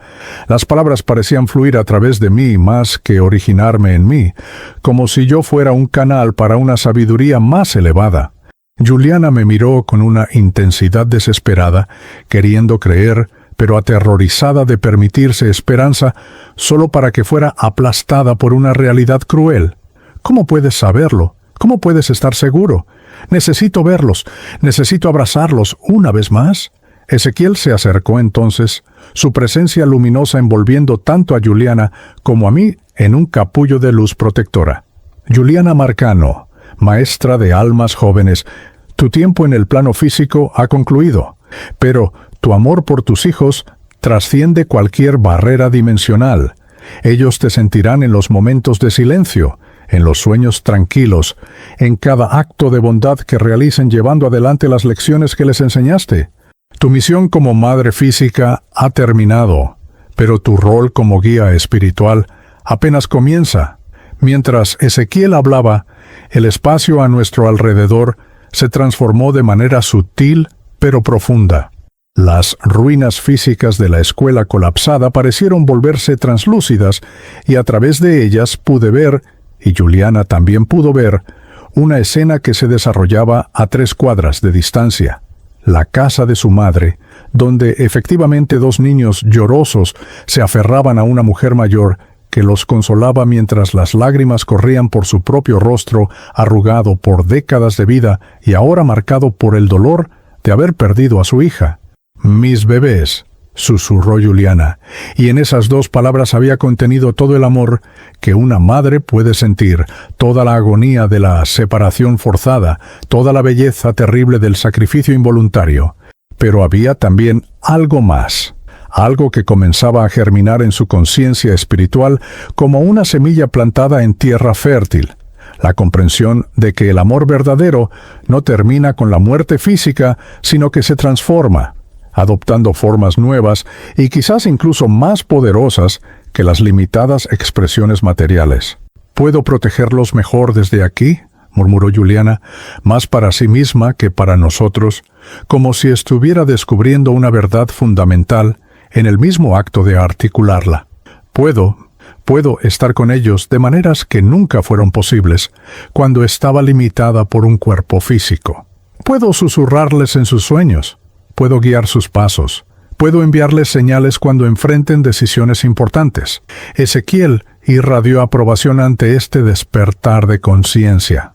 Las palabras parecían fluir a través de mí más que originarme en mí, como si yo fuera un canal para una sabiduría más elevada. Juliana me miró con una intensidad desesperada, queriendo creer, pero aterrorizada de permitirse esperanza solo para que fuera aplastada por una realidad cruel. «¿Cómo puedes saberlo? ¿Cómo puedes estar seguro? Necesito verlos, necesito abrazarlos una vez más». Ezequiel se acercó entonces, su presencia luminosa envolviendo tanto a Juliana como a mí en un capullo de luz protectora. «Juliana Marcano, maestra de almas jóvenes, tu tiempo en el plano físico ha concluido, pero tu amor por tus hijos trasciende cualquier barrera dimensional. Ellos te sentirán en los momentos de silencio, en los sueños tranquilos, en cada acto de bondad que realicen llevando adelante las lecciones que les enseñaste. Tu misión como madre física ha terminado, pero tu rol como guía espiritual apenas comienza». Mientras Ezequiel hablaba, el espacio a nuestro alrededor se transformó de manera sutil pero profunda. Las ruinas físicas de la escuela colapsada parecieron volverse translúcidas y a través de ellas pude ver, y Juliana también pudo ver, una escena que se desarrollaba a 3 cuadras de distancia. La casa de su madre, donde efectivamente 2 niños llorosos se aferraban a una mujer mayor que los consolaba mientras las lágrimas corrían por su propio rostro arrugado por décadas de vida y ahora marcado por el dolor de haber perdido a su hija. «Mis bebés», susurró Juliana, y en esas 2 palabras había contenido todo el amor que una madre puede sentir, toda la agonía de la separación forzada, toda la belleza terrible del sacrificio involuntario. Pero había también algo más, algo que comenzaba a germinar en su conciencia espiritual como una semilla plantada en tierra fértil, la comprensión de que el amor verdadero no termina con la muerte física, sino que se transforma, adoptando formas nuevas y quizás incluso más poderosas que las limitadas expresiones materiales. «¿Puedo protegerlos mejor desde aquí?», murmuró Juliana, más para sí misma que para nosotros, como si estuviera descubriendo una verdad fundamental en el mismo acto de articularla. Puedo estar con ellos de maneras que nunca fueron posibles cuando estaba limitada por un cuerpo físico. Puedo susurrarles en sus sueños. Puedo guiar sus pasos. Puedo enviarles señales cuando enfrenten decisiones importantes. Ezequiel irradió aprobación ante este despertar de conciencia.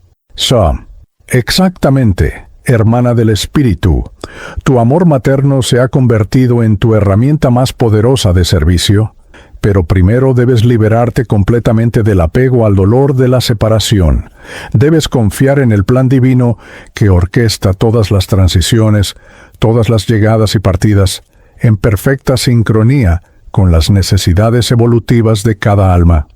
Exactamente, hermana del espíritu. Tu amor materno se ha convertido en tu herramienta más poderosa de servicio, pero primero debes liberarte completamente del apego al dolor de la separación. Debes confiar en el plan divino que orquesta todas las transiciones, todas las llegadas y partidas, en perfecta sincronía con las necesidades evolutivas de cada alma.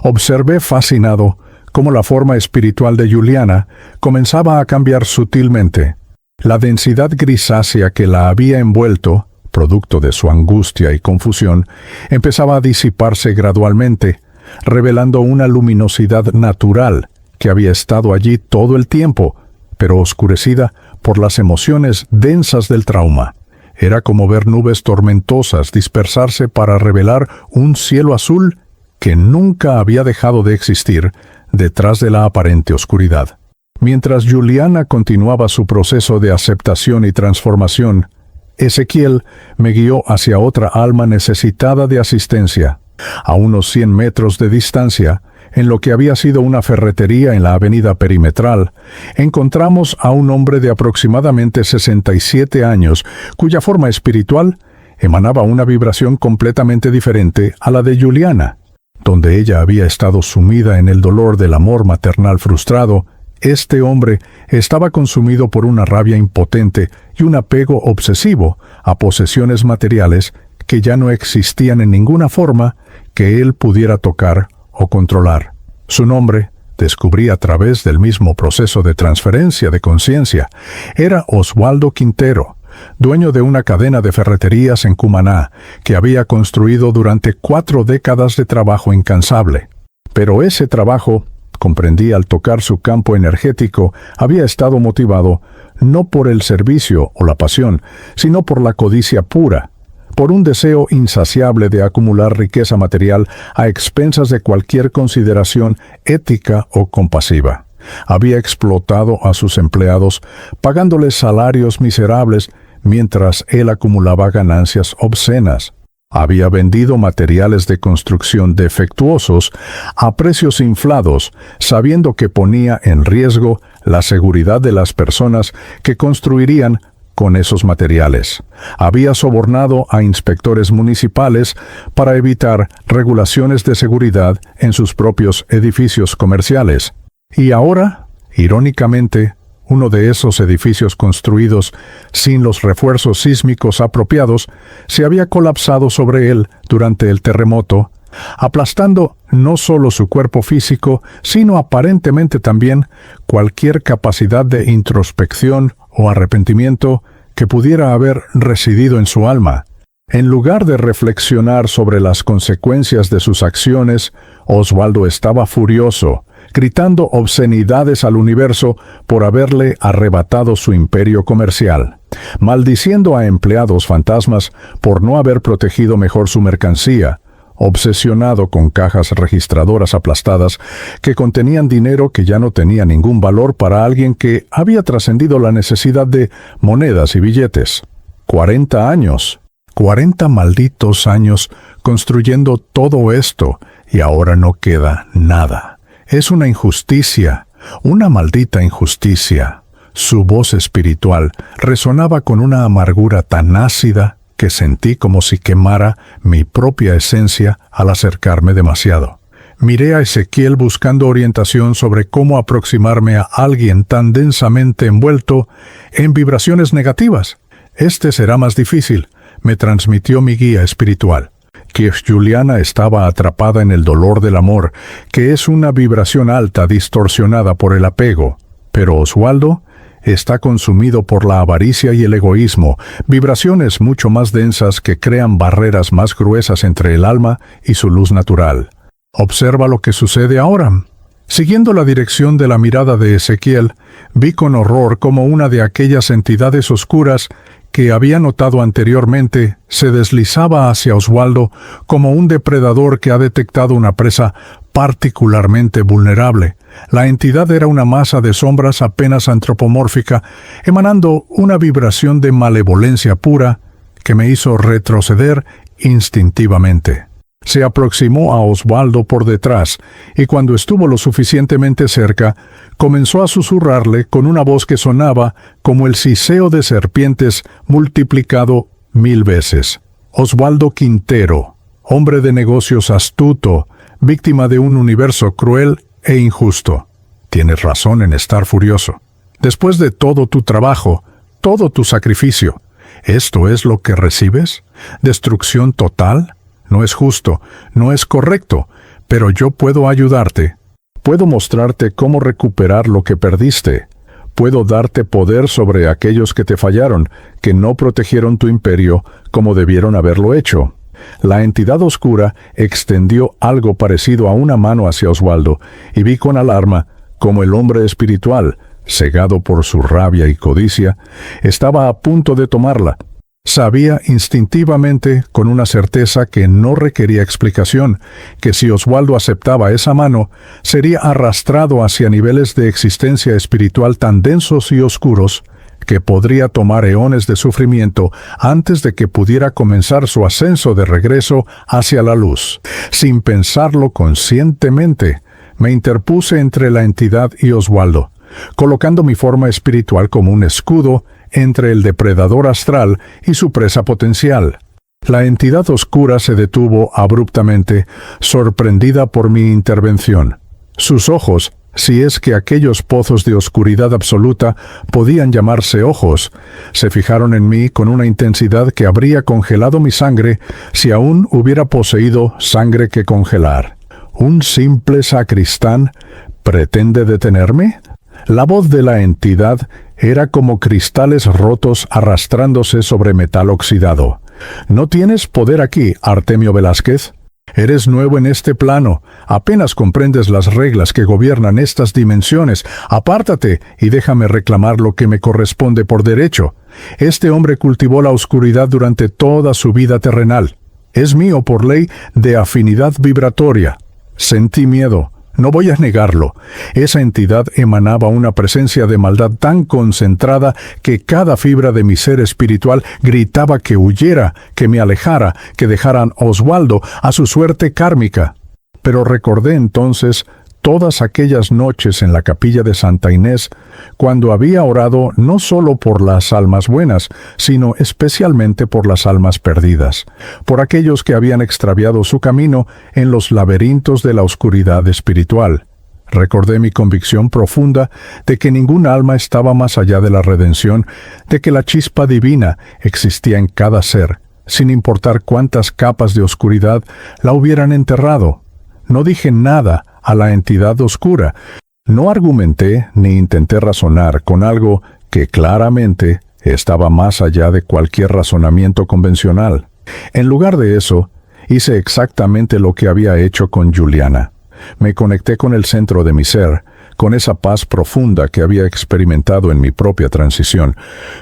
Observé fascinado cómo la forma espiritual de Juliana comenzaba a cambiar sutilmente. La densidad grisácea que la había envuelto, producto de su angustia y confusión, empezaba a disiparse gradualmente, revelando una luminosidad natural que había estado allí todo el tiempo, pero oscurecida por las emociones densas del trauma. Era como ver nubes tormentosas dispersarse para revelar un cielo azul que nunca había dejado de existir detrás de la aparente oscuridad. Mientras Juliana continuaba su proceso de aceptación y transformación, Ezequiel me guió hacia otra alma necesitada de asistencia. A unos 100 metros de distancia, en lo que había sido una ferretería en la avenida Perimetral, encontramos a un hombre de aproximadamente 67 años, cuya forma espiritual emanaba una vibración completamente diferente a la de Juliana. Donde ella había estado sumida en el dolor del amor maternal frustrado, este hombre estaba consumido por una rabia impotente y un apego obsesivo a posesiones materiales que ya no existían en ninguna forma que él pudiera tocar o controlar. Su nombre, descubrí a través del mismo proceso de transferencia de conciencia, era Oswaldo Quintero, dueño de una cadena de ferreterías en Cumaná, que había construido durante 4 décadas de trabajo incansable. Pero ese trabajo, comprendí al tocar su campo energético, había estado motivado no por el servicio o la pasión, sino por la codicia pura, por un deseo insaciable de acumular riqueza material a expensas de cualquier consideración ética o compasiva. Había explotado a sus empleados, pagándoles salarios miserables, mientras él acumulaba ganancias obscenas. Había vendido materiales de construcción defectuosos a precios inflados, sabiendo que ponía en riesgo la seguridad de las personas que construirían con esos materiales. Había sobornado a inspectores municipales para evitar regulaciones de seguridad en sus propios edificios comerciales. Y ahora, irónicamente, uno de esos edificios construidos sin los refuerzos sísmicos apropiados se había colapsado sobre él durante el terremoto, aplastando no solo su cuerpo físico, sino aparentemente también cualquier capacidad de introspección o arrepentimiento que pudiera haber residido en su alma. En lugar de reflexionar sobre las consecuencias de sus acciones, Oswaldo estaba furioso, gritando obscenidades al universo por haberle arrebatado su imperio comercial, maldiciendo a empleados fantasmas por no haber protegido mejor su mercancía, obsesionado con cajas registradoras aplastadas que contenían dinero que ya no tenía ningún valor para alguien que había trascendido la necesidad de monedas y billetes. 40 años. 40 malditos años construyendo todo esto y ahora no queda nada. Es una injusticia, una maldita injusticia. Su voz espiritual resonaba con una amargura tan ácida que sentí como si quemara mi propia esencia al acercarme demasiado. Miré a Ezequiel buscando orientación sobre cómo aproximarme a alguien tan densamente envuelto en vibraciones negativas. Este será más difícil, me transmitió mi guía espiritual, que Juliana estaba atrapada en el dolor del amor, que es una vibración alta distorsionada por el apego, pero Oswaldo está consumido por la avaricia y el egoísmo, vibraciones mucho más densas que crean barreras más gruesas entre el alma y su luz natural. Observa lo que sucede ahora. Siguiendo la dirección de la mirada de Ezequiel, vi con horror cómo una de aquellas entidades oscuras que había notado anteriormente se deslizaba hacia Oswaldo como un depredador que ha detectado una presa particularmente vulnerable. La entidad era una masa de sombras apenas antropomórfica, emanando una vibración de malevolencia pura que me hizo retroceder instintivamente. Se aproximó a Oswaldo por detrás, y cuando estuvo lo suficientemente cerca, comenzó a susurrarle con una voz que sonaba como el siseo de serpientes multiplicado 1000 veces. Oswaldo Quintero, hombre de negocios astuto, víctima de un universo cruel e injusto. Tienes razón en estar furioso. Después de todo tu trabajo, todo tu sacrificio, ¿esto es lo que recibes? ¿Destrucción total? No es justo, no es correcto, pero yo puedo ayudarte. Puedo mostrarte cómo recuperar lo que perdiste. Puedo darte poder sobre aquellos que te fallaron, que no protegieron tu imperio como debieron haberlo hecho. La entidad oscura extendió algo parecido a una mano hacia Oswaldo, y vi con alarma cómo el hombre espiritual, cegado por su rabia y codicia, estaba a punto de tomarla. Sabía instintivamente, con una certeza que no requería explicación, que si Oswaldo aceptaba esa mano, sería arrastrado hacia niveles de existencia espiritual tan densos y oscuros que podría tomar eones de sufrimiento antes de que pudiera comenzar su ascenso de regreso hacia la luz. Sin pensarlo conscientemente, me interpuse entre la entidad y Oswaldo, colocando mi forma espiritual como un escudo entre el depredador astral y su presa potencial. La entidad oscura se detuvo abruptamente, sorprendida por mi intervención. Sus ojos, si es que aquellos pozos de oscuridad absoluta podían llamarse ojos, se fijaron en mí con una intensidad que habría congelado mi sangre si aún hubiera poseído sangre que congelar. ¿Un simple sacristán pretende detenerme? La voz de la entidad era como cristales rotos arrastrándose sobre metal oxidado. «No tienes poder aquí, Artemio Velázquez. Eres nuevo en este plano. Apenas comprendes las reglas que gobiernan estas dimensiones. Apártate y déjame reclamar lo que me corresponde por derecho. Este hombre cultivó la oscuridad durante toda su vida terrenal. Es mío por ley de afinidad vibratoria. Sentí miedo. No voy a negarlo. Esa entidad emanaba una presencia de maldad tan concentrada que cada fibra de mi ser espiritual gritaba que huyera, que me alejara, que dejaran a Oswaldo a su suerte kármica. Pero recordé entonces todas aquellas noches en la capilla de Santa Inés, cuando había orado no solo por las almas buenas, sino especialmente por las almas perdidas, por aquellos que habían extraviado su camino en los laberintos de la oscuridad espiritual. Recordé mi convicción profunda de que ningún alma estaba más allá de la redención, de que la chispa divina existía en cada ser, sin importar cuántas capas de oscuridad la hubieran enterrado. No dije nada a la entidad oscura. No argumenté ni intenté razonar con algo que claramente estaba más allá de cualquier razonamiento convencional. En lugar de eso, hice exactamente lo que había hecho con Juliana. Me conecté con el centro de mi ser, con esa paz profunda que había experimentado en mi propia transición,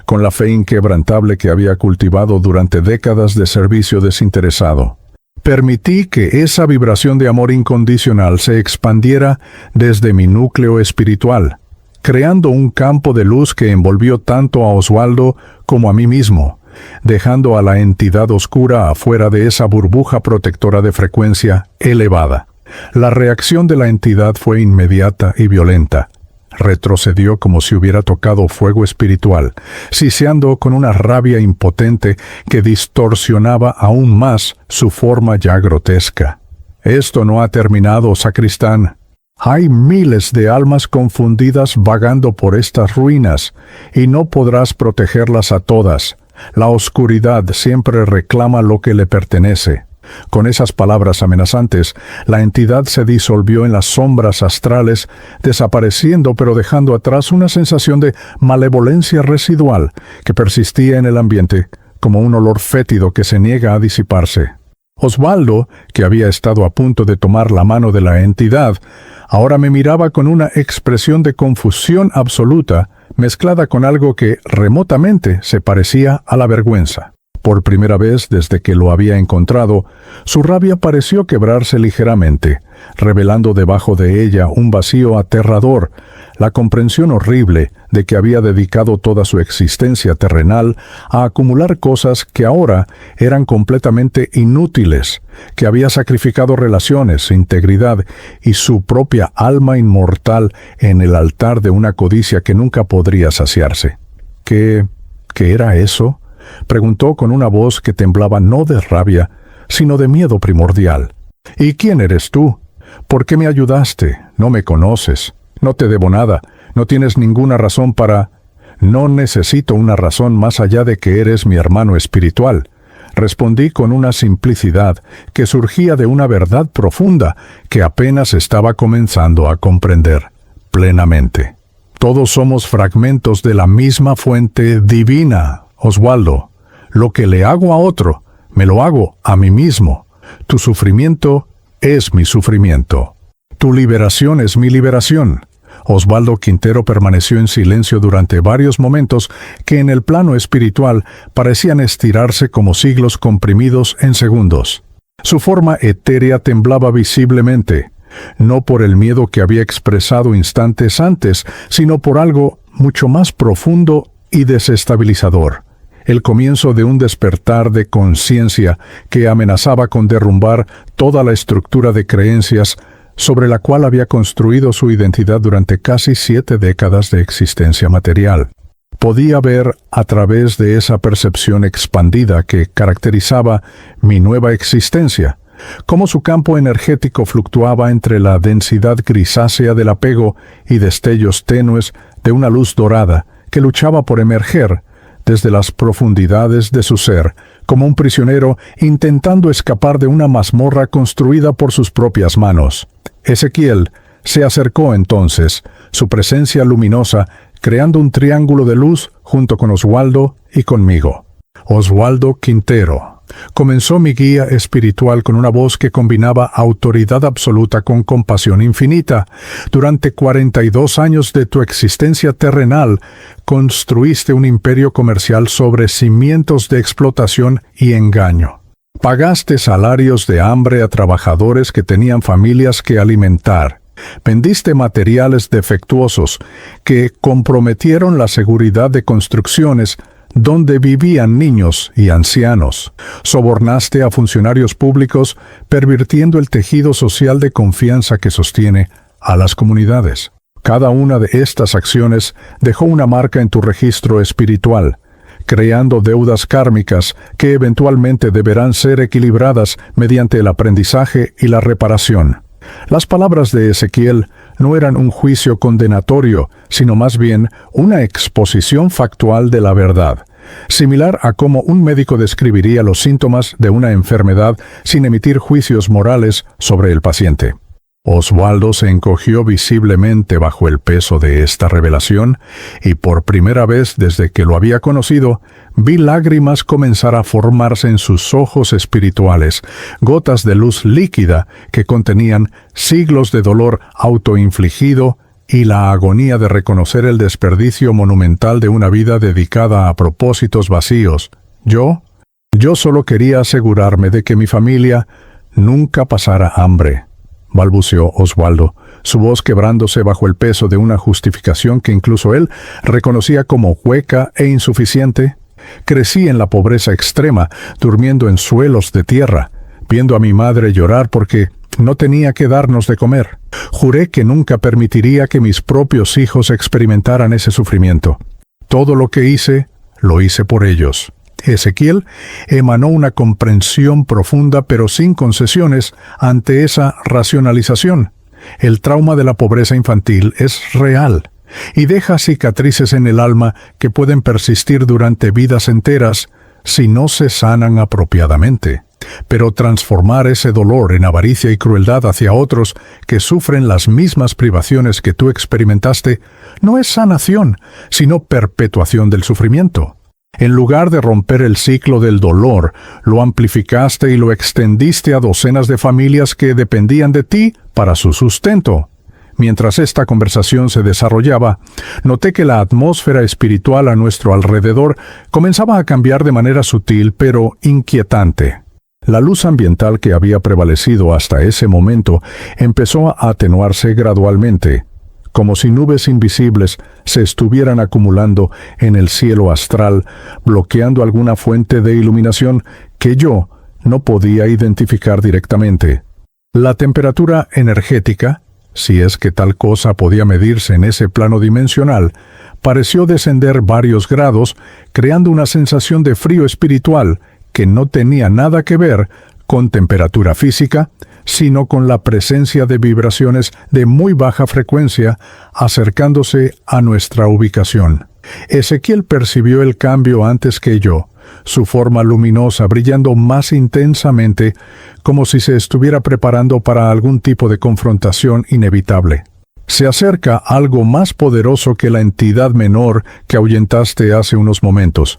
con la fe inquebrantable que había cultivado durante décadas de servicio desinteresado. Permití que esa vibración de amor incondicional se expandiera desde mi núcleo espiritual, creando un campo de luz que envolvió tanto a Oswaldo como a mí mismo, dejando a la entidad oscura afuera de esa burbuja protectora de frecuencia elevada. La reacción de la entidad fue inmediata y violenta. Retrocedió como si hubiera tocado fuego espiritual, siseando con una rabia impotente que distorsionaba aún más su forma ya grotesca. «Esto no ha terminado, sacristán. Hay miles de almas confundidas vagando por estas ruinas, y no podrás protegerlas a todas. La oscuridad siempre reclama lo que le pertenece». Con esas palabras amenazantes, la entidad se disolvió en las sombras astrales, desapareciendo pero dejando atrás una sensación de malevolencia residual que persistía en el ambiente, como un olor fétido que se niega a disiparse. Oswaldo, que había estado a punto de tomar la mano de la entidad, ahora me miraba con una expresión de confusión absoluta, mezclada con algo que remotamente se parecía a la vergüenza. Por primera vez desde que lo había encontrado, su rabia pareció quebrarse ligeramente, revelando debajo de ella un vacío aterrador, la comprensión horrible de que había dedicado toda su existencia terrenal a acumular cosas que ahora eran completamente inútiles, que había sacrificado relaciones, integridad y su propia alma inmortal en el altar de una codicia que nunca podría saciarse. ¿Qué era eso?, preguntó con una voz que temblaba no de rabia, sino de miedo primordial. «¿Y quién eres tú? ¿Por qué me ayudaste? No me conoces. No te debo nada. No tienes ninguna razón para...» «No necesito una razón más allá de que eres mi hermano espiritual», respondí con una simplicidad que surgía de una verdad profunda que apenas estaba comenzando a comprender plenamente. «Todos somos fragmentos de la misma fuente divina, Oswaldo. Lo que le hago a otro, me lo hago a mí mismo. Tu sufrimiento es mi sufrimiento. Tu liberación es mi liberación». Oswaldo Quintero permaneció en silencio durante varios momentos que en el plano espiritual parecían estirarse como siglos comprimidos en segundos. Su forma etérea temblaba visiblemente, no por el miedo que había expresado instantes antes, sino por algo mucho más profundo y desestabilizador. El comienzo de un despertar de conciencia que amenazaba con derrumbar toda la estructura de creencias sobre la cual había construido su identidad durante casi 7 décadas de existencia material. Podía ver a través de esa percepción expandida que caracterizaba mi nueva existencia, cómo su campo energético fluctuaba entre la densidad grisácea del apego y destellos tenues de una luz dorada que luchaba por emerger desde las profundidades de su ser, como un prisionero intentando escapar de una mazmorra construida por sus propias manos. Ezequiel se acercó entonces, su presencia luminosa, creando un triángulo de luz junto con Oswaldo y conmigo. «Oswaldo Quintero», comenzó mi guía espiritual con una voz que combinaba autoridad absoluta con compasión infinita. «Durante 42 años de tu existencia terrenal, construiste un imperio comercial sobre cimientos de explotación y engaño. Pagaste salarios de hambre a trabajadores que tenían familias que alimentar. Vendiste materiales defectuosos que comprometieron la seguridad de construcciones donde vivían niños y ancianos. Sobornaste a funcionarios públicos, pervirtiendo el tejido social de confianza que sostiene a las comunidades. Cada una de estas acciones dejó una marca en tu registro espiritual, creando deudas kármicas que eventualmente deberán ser equilibradas mediante el aprendizaje y la reparación». Las palabras de Ezequiel no eran un juicio condenatorio, sino más bien una exposición factual de la verdad, similar a cómo un médico describiría los síntomas de una enfermedad sin emitir juicios morales sobre el paciente. Osvaldo se encogió visiblemente bajo el peso de esta revelación, y por primera vez desde que lo había conocido, vi lágrimas comenzar a formarse en sus ojos espirituales, gotas de luz líquida que contenían siglos de dolor autoinfligido y la agonía de reconocer el desperdicio monumental de una vida dedicada a propósitos vacíos. Yo solo quería asegurarme de que mi familia nunca pasara hambre, balbuceó Osvaldo, su voz quebrándose bajo el peso de una justificación que incluso él reconocía como hueca e insuficiente. Crecí en la pobreza extrema, durmiendo en suelos de tierra, viendo a mi madre llorar porque no tenía que darnos de comer. Juré que nunca permitiría que mis propios hijos experimentaran ese sufrimiento. Todo lo que hice, lo hice por ellos. Ezequiel emanó una comprensión profunda pero sin concesiones ante esa racionalización. El trauma de la pobreza infantil es real y deja cicatrices en el alma que pueden persistir durante vidas enteras si no se sanan apropiadamente. Pero transformar ese dolor en avaricia y crueldad hacia otros que sufren las mismas privaciones que tú experimentaste no es sanación, sino perpetuación del sufrimiento. En lugar de romper el ciclo del dolor, lo amplificaste y lo extendiste a docenas de familias que dependían de ti para su sustento. Mientras esta conversación se desarrollaba, noté que la atmósfera espiritual a nuestro alrededor comenzaba a cambiar de manera sutil pero inquietante. La luz ambiental que había prevalecido hasta ese momento empezó a atenuarse gradualmente, como si nubes invisibles se estuvieran acumulando en el cielo astral, bloqueando alguna fuente de iluminación que yo no podía identificar directamente. La temperatura energética, si es que tal cosa podía medirse en ese plano dimensional, pareció descender varios grados, creando una sensación de frío espiritual que no tenía nada que ver con temperatura física, sino con la presencia de vibraciones de muy baja frecuencia acercándose a nuestra ubicación. Ezequiel percibió el cambio antes que yo, su forma luminosa brillando más intensamente, como si se estuviera preparando para algún tipo de confrontación inevitable. Se acerca algo más poderoso que la entidad menor que ahuyentaste hace unos momentos,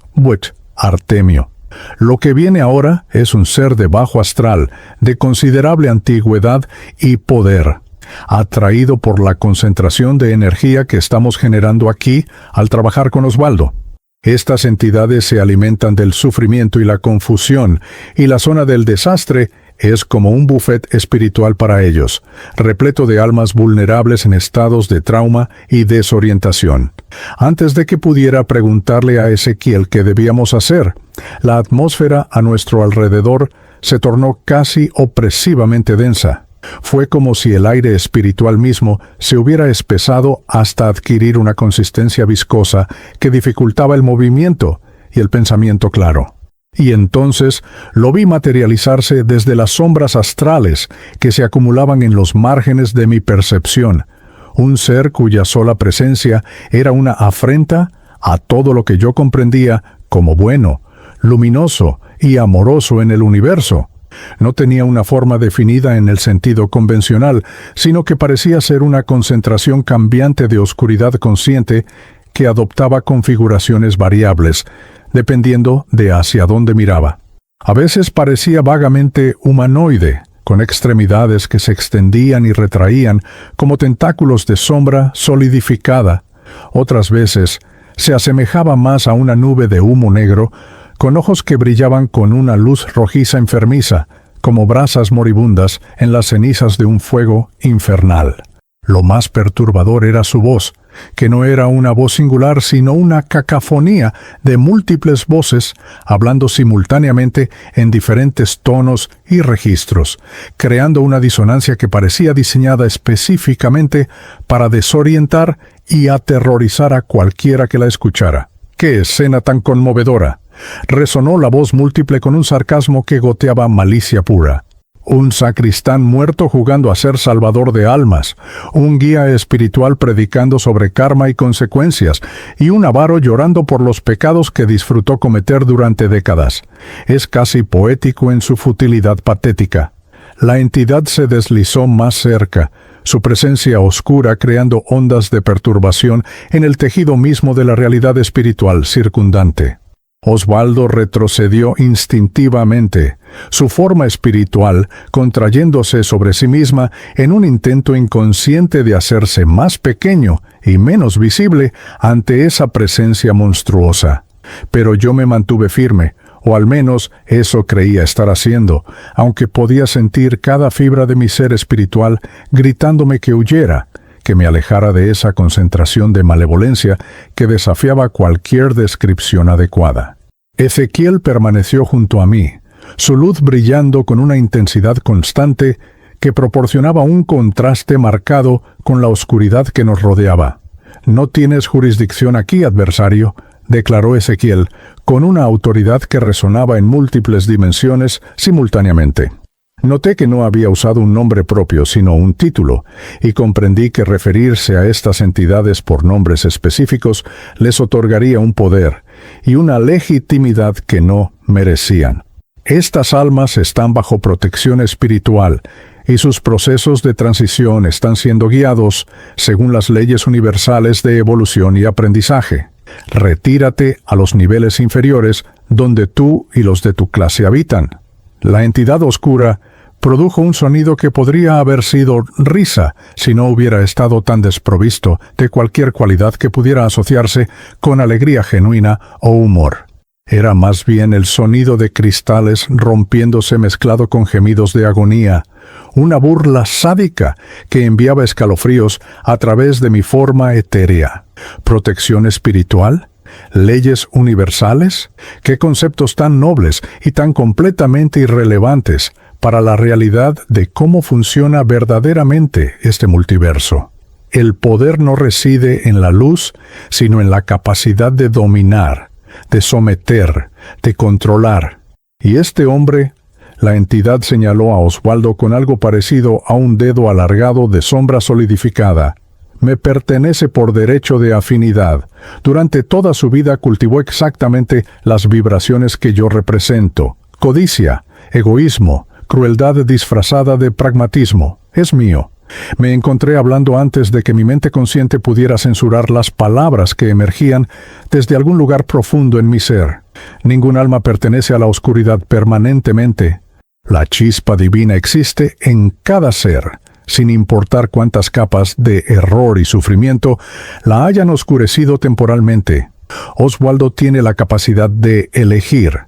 Artemio. Lo que viene ahora es un ser de bajo astral, de considerable antigüedad y poder, atraído por la concentración de energía que estamos generando aquí al trabajar con Osvaldo. Estas entidades se alimentan del sufrimiento y la confusión, y la zona del desastre es como un buffet espiritual para ellos, repleto de almas vulnerables en estados de trauma y desorientación. Antes de que pudiera preguntarle a Ezequiel qué debíamos hacer, la atmósfera a nuestro alrededor se tornó casi opresivamente densa. Fue como si el aire espiritual mismo se hubiera espesado hasta adquirir una consistencia viscosa que dificultaba el movimiento y el pensamiento claro. Y entonces lo vi materializarse desde las sombras astrales que se acumulaban en los márgenes de mi percepción, un ser cuya sola presencia era una afrenta a todo lo que yo comprendía como bueno, luminoso y amoroso en el universo. No tenía una forma definida en el sentido convencional, sino que parecía ser una concentración cambiante de oscuridad consciente que adoptaba configuraciones variables, dependiendo de hacia dónde miraba. A veces parecía vagamente humanoide, con extremidades que se extendían y retraían como tentáculos de sombra solidificada. Otras veces se asemejaba más a una nube de humo negro, con ojos que brillaban con una luz rojiza enfermiza, como brasas moribundas en las cenizas de un fuego infernal. Lo más perturbador era su voz, que no era una voz singular, sino una cacofonía de múltiples voces, hablando simultáneamente en diferentes tonos y registros, creando una disonancia que parecía diseñada específicamente para desorientar y aterrorizar a cualquiera que la escuchara. ¡Qué escena tan conmovedora! Resonó la voz múltiple con un sarcasmo que goteaba malicia pura. Un sacristán muerto jugando a ser salvador de almas, un guía espiritual predicando sobre karma y consecuencias, y un avaro llorando por los pecados que disfrutó cometer durante décadas. Es casi poético en su futilidad patética. La entidad se deslizó más cerca, su presencia oscura creando ondas de perturbación en el tejido mismo de la realidad espiritual circundante. Osvaldo retrocedió instintivamente, su forma espiritual contrayéndose sobre sí misma en un intento inconsciente de hacerse más pequeño y menos visible ante esa presencia monstruosa. Pero yo me mantuve firme, o al menos eso creía estar haciendo, aunque podía sentir cada fibra de mi ser espiritual gritándome que huyera, que me alejara de esa concentración de malevolencia que desafiaba cualquier descripción adecuada. Ezequiel permaneció junto a mí, su luz brillando con una intensidad constante que proporcionaba un contraste marcado con la oscuridad que nos rodeaba. «No tienes jurisdicción aquí, adversario», declaró Ezequiel, con una autoridad que resonaba en múltiples dimensiones simultáneamente. Noté que no había usado un nombre propio, sino un título, y comprendí que referirse a estas entidades por nombres específicos les otorgaría un poder y una legitimidad que no merecían. Estas almas están bajo protección espiritual, y sus procesos de transición están siendo guiados según las leyes universales de evolución y aprendizaje. Retírate a los niveles inferiores donde tú y los de tu clase habitan. La entidad oscura produjo un sonido que podría haber sido risa si no hubiera estado tan desprovisto de cualquier cualidad que pudiera asociarse con alegría genuina o humor. Era más bien el sonido de cristales rompiéndose mezclado con gemidos de agonía, una burla sádica que enviaba escalofríos a través de mi forma etérea. ¿Protección espiritual? ¿Leyes universales? ¿Qué conceptos tan nobles y tan completamente irrelevantes para la realidad de cómo funciona verdaderamente este multiverso? El poder no reside en la luz, sino en la capacidad de dominar, de someter, de controlar. Y este hombre, la entidad señaló a Osvaldo con algo parecido a un dedo alargado de sombra solidificada, me pertenece por derecho de afinidad. Durante toda su vida cultivó exactamente las vibraciones que yo represento. Codicia, egoísmo, crueldad disfrazada de pragmatismo. Es mío. Me encontré hablando antes de que mi mente consciente pudiera censurar las palabras que emergían desde algún lugar profundo en mi ser. Ningún alma pertenece a la oscuridad permanentemente. La chispa divina existe en cada ser, sin importar cuántas capas de error y sufrimiento la hayan oscurecido temporalmente. Osvaldo tiene la capacidad de elegir,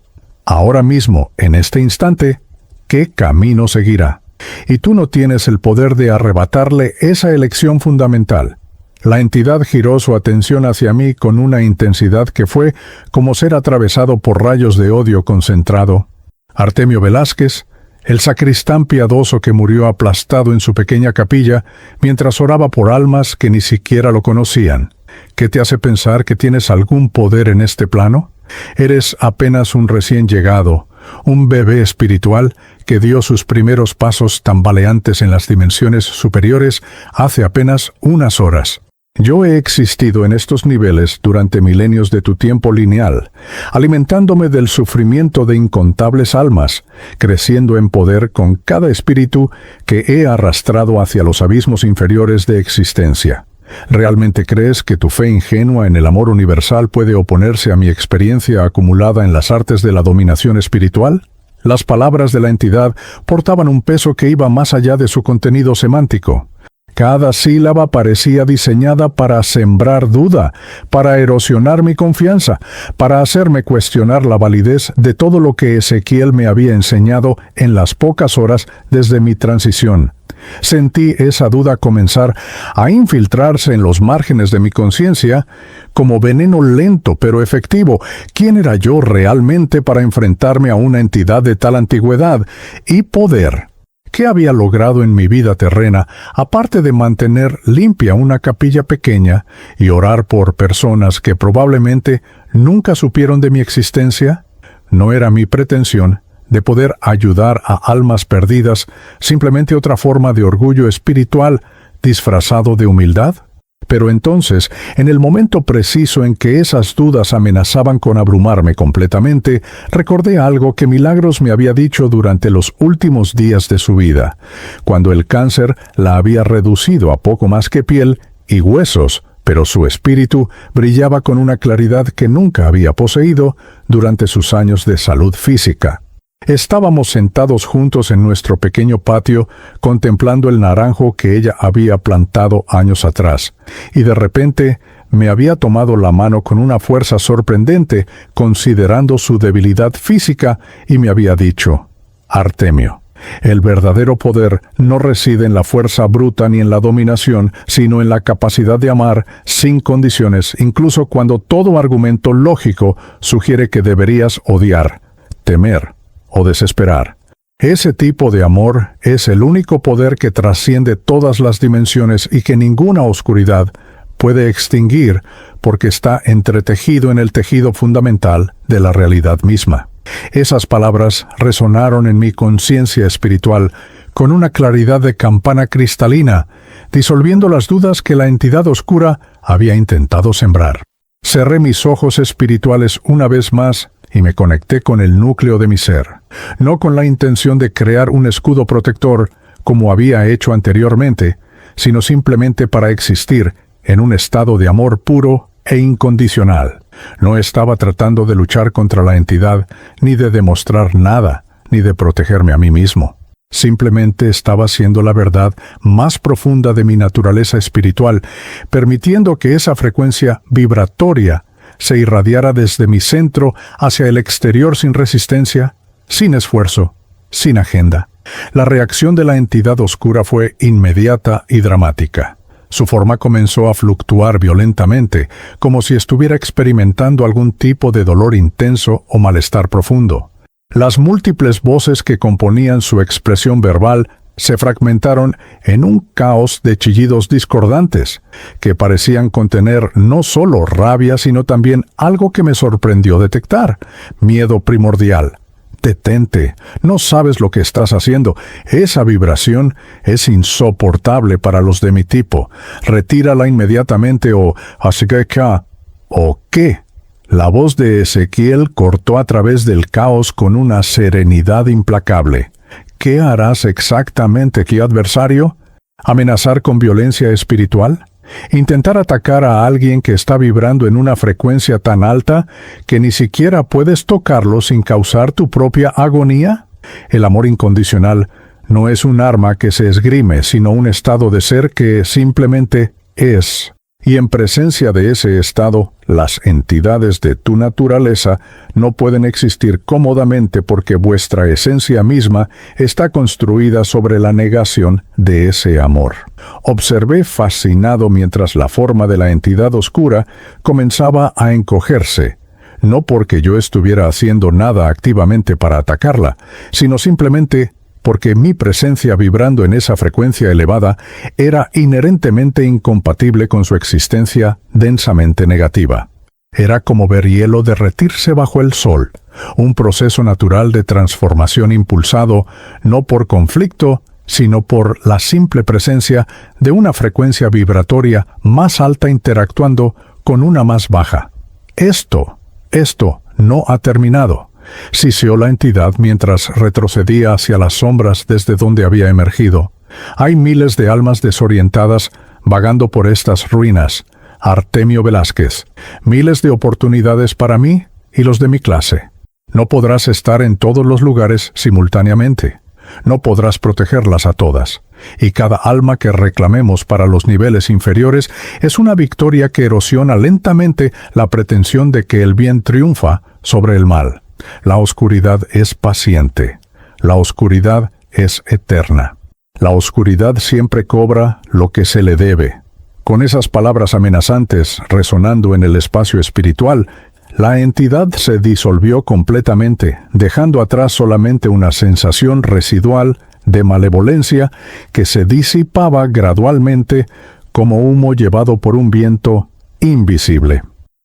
ahora mismo, en este instante, qué camino seguirá. Y tú no tienes el poder de arrebatarle esa elección fundamental. La entidad giró su atención hacia mí con una intensidad que fue como ser atravesado por rayos de odio concentrado. Artemio Velázquez, el sacristán piadoso que murió aplastado en su pequeña capilla mientras oraba por almas que ni siquiera lo conocían. ¿Qué te hace pensar que tienes algún poder en este plano? Eres apenas un recién llegado, un bebé espiritual que dio sus primeros pasos tambaleantes en las dimensiones superiores hace apenas unas horas. Yo he existido en estos niveles durante milenios de tu tiempo lineal, alimentándome del sufrimiento de incontables almas, creciendo en poder con cada espíritu que he arrastrado hacia los abismos inferiores de existencia. ¿Realmente crees que tu fe ingenua en el amor universal puede oponerse a mi experiencia acumulada en las artes de la dominación espiritual? Las palabras de la entidad portaban un peso que iba más allá de su contenido semántico. Cada sílaba parecía diseñada para sembrar duda, para erosionar mi confianza, para hacerme cuestionar la validez de todo lo que Ezequiel me había enseñado en las pocas horas desde mi transición. Sentí esa duda comenzar a infiltrarse en los márgenes de mi conciencia como veneno lento pero efectivo. ¿Quién era yo realmente para enfrentarme a una entidad de tal antigüedad y poder? ¿Qué había logrado en mi vida terrena, aparte de mantener limpia una capilla pequeña y orar por personas que probablemente nunca supieron de mi existencia? No era mi pretensión de poder ayudar a almas perdidas, simplemente otra forma de orgullo espiritual disfrazado de humildad. Pero entonces, en el momento preciso en que esas dudas amenazaban con abrumarme completamente, recordé algo que Milagros me había dicho durante los últimos días de su vida, cuando el cáncer la había reducido a poco más que piel y huesos, pero su espíritu brillaba con una claridad que nunca había poseído durante sus años de salud física. Estábamos sentados juntos en nuestro pequeño patio, contemplando el naranjo que ella había plantado años atrás, y de repente me había tomado la mano con una fuerza sorprendente, considerando su debilidad física, y me había dicho: Artemio, el verdadero poder no reside en la fuerza bruta ni en la dominación, sino en la capacidad de amar sin condiciones, incluso cuando todo argumento lógico sugiere que deberías odiar, temer o desesperar. Ese tipo de amor es el único poder que trasciende todas las dimensiones y que ninguna oscuridad puede extinguir porque está entretejido en el tejido fundamental de la realidad misma. Esas palabras resonaron en mi conciencia espiritual con una claridad de campana cristalina, disolviendo las dudas que la entidad oscura había intentado sembrar. Cerré mis ojos espirituales una vez más y me conecté con el núcleo de mi ser, no con la intención de crear un escudo protector como había hecho anteriormente, sino simplemente para existir en un estado de amor puro e incondicional. No estaba tratando de luchar contra la entidad, ni de demostrar nada, ni de protegerme a mí mismo. Simplemente estaba siendo la verdad más profunda de mi naturaleza espiritual, permitiendo que esa frecuencia vibratoria se irradiara desde mi centro hacia el exterior sin resistencia, sin esfuerzo, sin agenda. La reacción de la entidad oscura fue inmediata y dramática. Su forma comenzó a fluctuar violentamente, como si estuviera experimentando algún tipo de dolor intenso o malestar profundo. Las múltiples voces que componían su expresión verbal se fragmentaron en un caos de chillidos discordantes, que parecían contener no solo rabia, sino también algo que me sorprendió detectar: miedo primordial. Detente, no sabes lo que estás haciendo. Esa vibración es insoportable para los de mi tipo. Retírala inmediatamente o qué. La voz de Ezequiel cortó a través del caos con una serenidad implacable. ¿Qué harás exactamente, qué adversario? ¿Amenazar con violencia espiritual? ¿Intentar atacar a alguien que está vibrando en una frecuencia tan alta que ni siquiera puedes tocarlo sin causar tu propia agonía? El amor incondicional no es un arma que se esgrime, sino un estado de ser que simplemente es. Y en presencia de ese estado, las entidades de tu naturaleza no pueden existir cómodamente porque vuestra esencia misma está construida sobre la negación de ese amor. Observé fascinado mientras la forma de la entidad oscura comenzaba a encogerse, no porque yo estuviera haciendo nada activamente para atacarla, sino simplemente porque mi presencia vibrando en esa frecuencia elevada era inherentemente incompatible con su existencia densamente negativa. Era como ver hielo derretirse bajo el sol, un proceso natural de transformación impulsado no por conflicto, sino por la simple presencia de una frecuencia vibratoria más alta interactuando con una más baja. Esto no ha terminado. Siseó la entidad mientras retrocedía hacia las sombras desde donde había emergido. Hay miles de almas desorientadas vagando por estas ruinas. Artemio Velázquez. Miles de oportunidades para mí y los de mi clase. No podrás estar en todos los lugares simultáneamente. No podrás protegerlas a todas. Y cada alma que reclamemos para los niveles inferiores es una victoria que erosiona lentamente la pretensión de que el bien triunfa sobre el mal. La oscuridad es paciente. La oscuridad es eterna. La oscuridad siempre cobra lo que se le debe. Con esas palabras amenazantes resonando en el espacio espiritual, la entidad se disolvió completamente, dejando atrás solamente una sensación residual de malevolencia que se disipaba gradualmente como humo llevado por un viento invisible.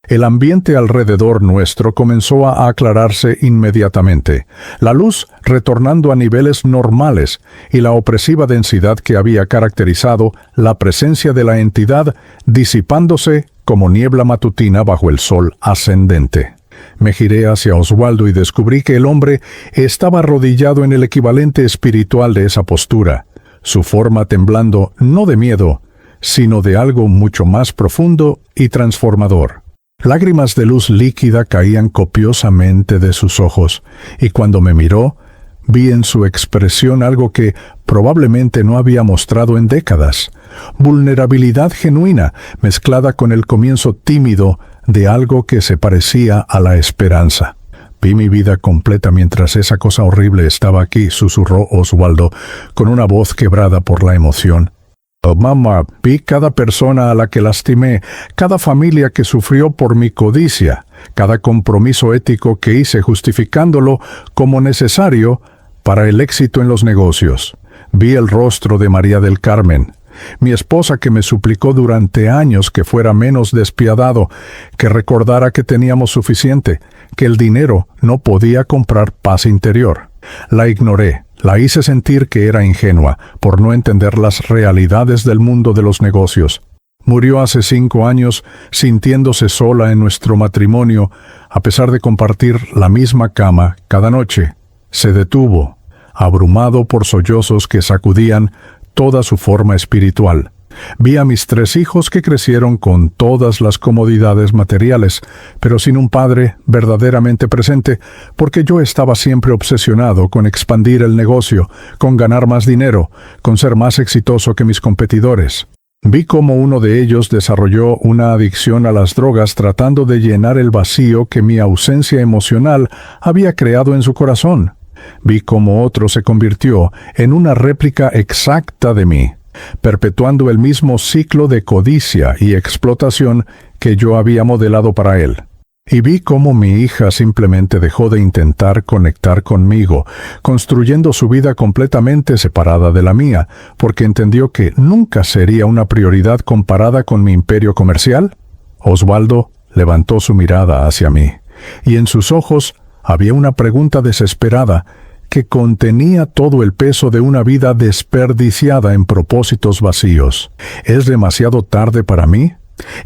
El ambiente alrededor nuestro comenzó a aclararse inmediatamente, la luz retornando a niveles normales y la opresiva densidad que había caracterizado la presencia de la entidad disipándose como niebla matutina bajo el sol ascendente. Me giré hacia Oswaldo y descubrí que el hombre estaba arrodillado en el equivalente espiritual de esa postura, su forma temblando no de miedo, sino de algo mucho más profundo y transformador. Lágrimas de luz líquida caían copiosamente de sus ojos, y cuando me miró, vi en su expresión algo que probablemente no había mostrado en décadas: vulnerabilidad genuina, mezclada con el comienzo tímido de algo que se parecía a la esperanza. Vi mi vida completa mientras esa cosa horrible estaba aquí, susurró Oswaldo, con una voz quebrada por la emoción. Oh, mamá, vi cada persona a la que lastimé, cada familia que sufrió por mi codicia, cada compromiso ético que hice justificándolo como necesario para el éxito en los negocios. Vi el rostro de María del Carmen, mi esposa, que me suplicó durante años que fuera menos despiadado, que recordara que teníamos suficiente, que el dinero no podía comprar paz interior. La ignoré. La hice sentir que era ingenua, por no entender las realidades del mundo de los negocios. Murió hace 5 años, sintiéndose sola en nuestro matrimonio, a pesar de compartir la misma cama cada noche. Se detuvo, abrumado por sollozos que sacudían toda su forma espiritual. Vi a mis 3 hijos que crecieron con todas las comodidades materiales, pero sin un padre verdaderamente presente, porque yo estaba siempre obsesionado con expandir el negocio, con ganar más dinero, con ser más exitoso que mis competidores. Vi cómo uno de ellos desarrolló una adicción a las drogas tratando de llenar el vacío que mi ausencia emocional había creado en su corazón. Vi cómo otro se convirtió en una réplica exacta de mí, perpetuando el mismo ciclo de codicia y explotación que yo había modelado para él. Y vi cómo mi hija simplemente dejó de intentar conectar conmigo, construyendo su vida completamente separada de la mía, porque entendió que nunca sería una prioridad comparada con mi imperio comercial. Oswaldo levantó su mirada hacia mí, y en sus ojos había una pregunta desesperada que contenía todo el peso de una vida desperdiciada en propósitos vacíos. ¿Es demasiado tarde para mí?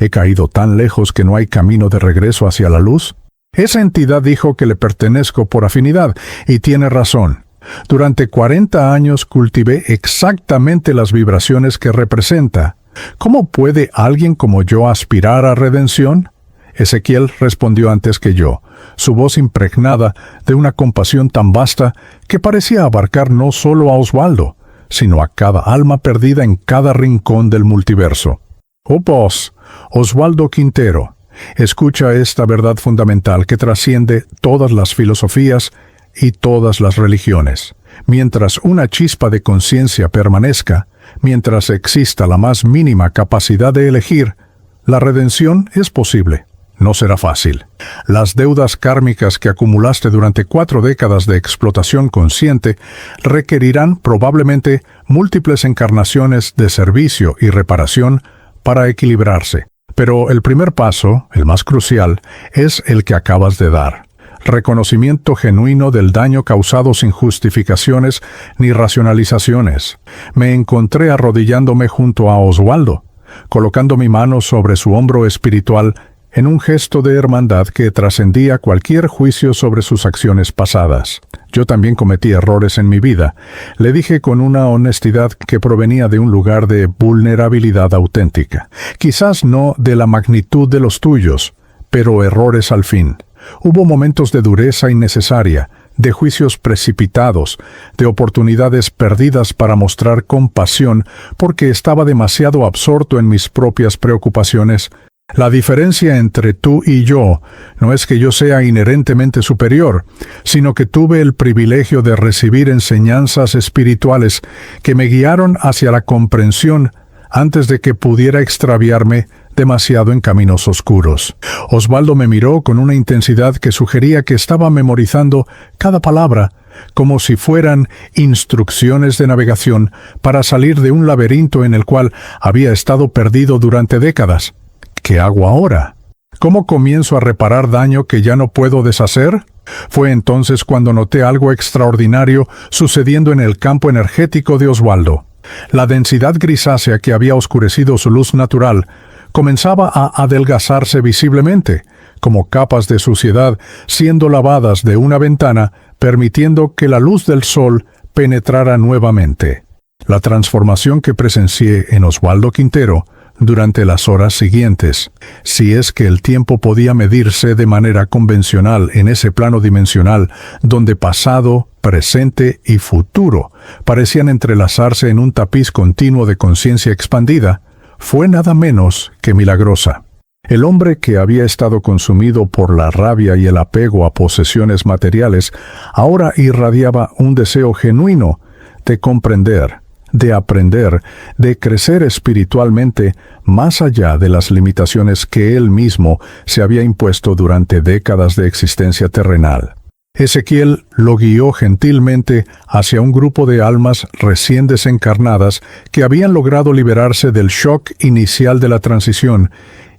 ¿He caído tan lejos que no hay camino de regreso hacia la luz? Esa entidad dijo que le pertenezco por afinidad, y tiene razón. Durante 40 años cultivé exactamente las vibraciones que representa. ¿Cómo puede alguien como yo aspirar a redención? Ezequiel respondió antes que yo, su voz impregnada de una compasión tan vasta que parecía abarcar no solo a Oswaldo, sino a cada alma perdida en cada rincón del multiverso. Oh vos, Oswaldo Quintero, escucha esta verdad fundamental que trasciende todas las filosofías y todas las religiones. Mientras una chispa de conciencia permanezca, mientras exista la más mínima capacidad de elegir, la redención es posible. No será fácil. Las deudas kármicas que acumulaste durante 4 décadas de explotación consciente requerirán probablemente múltiples encarnaciones de servicio y reparación para equilibrarse. Pero el primer paso, el más crucial, es el que acabas de dar. Reconocimiento genuino del daño causado sin justificaciones ni racionalizaciones. Me encontré arrodillándome junto a Oswaldo, colocando mi mano sobre su hombro espiritual en un gesto de hermandad que trascendía cualquier juicio sobre sus acciones pasadas. Yo también cometí errores en mi vida, le dije con una honestidad que provenía de un lugar de vulnerabilidad auténtica. Quizás no de la magnitud de los tuyos, pero errores al fin. Hubo momentos de dureza innecesaria, de juicios precipitados, de oportunidades perdidas para mostrar compasión porque estaba demasiado absorto en mis propias preocupaciones. La diferencia entre tú y yo no es que yo sea inherentemente superior, sino que tuve el privilegio de recibir enseñanzas espirituales que me guiaron hacia la comprensión antes de que pudiera extraviarme demasiado en caminos oscuros. Oswaldo me miró con una intensidad que sugería que estaba memorizando cada palabra, como si fueran instrucciones de navegación para salir de un laberinto en el cual había estado perdido durante décadas. ¿Qué hago ahora? ¿Cómo comienzo a reparar daño que ya no puedo deshacer? Fue entonces cuando noté algo extraordinario sucediendo en el campo energético de Oswaldo. La densidad grisácea que había oscurecido su luz natural comenzaba a adelgazarse visiblemente, como capas de suciedad siendo lavadas de una ventana, permitiendo que la luz del sol penetrara nuevamente. La transformación que presencié en Oswaldo Quintero durante las horas siguientes, si es que el tiempo podía medirse de manera convencional en ese plano dimensional donde pasado, presente y futuro parecían entrelazarse en un tapiz continuo de conciencia expandida, fue nada menos que milagrosa. El hombre que había estado consumido por la rabia y el apego a posesiones materiales ahora irradiaba un deseo genuino de comprender, de aprender, de crecer espiritualmente más allá de las limitaciones que él mismo se había impuesto durante décadas de existencia terrenal. Ezequiel lo guió gentilmente hacia un grupo de almas recién desencarnadas que habían logrado liberarse del shock inicial de la transición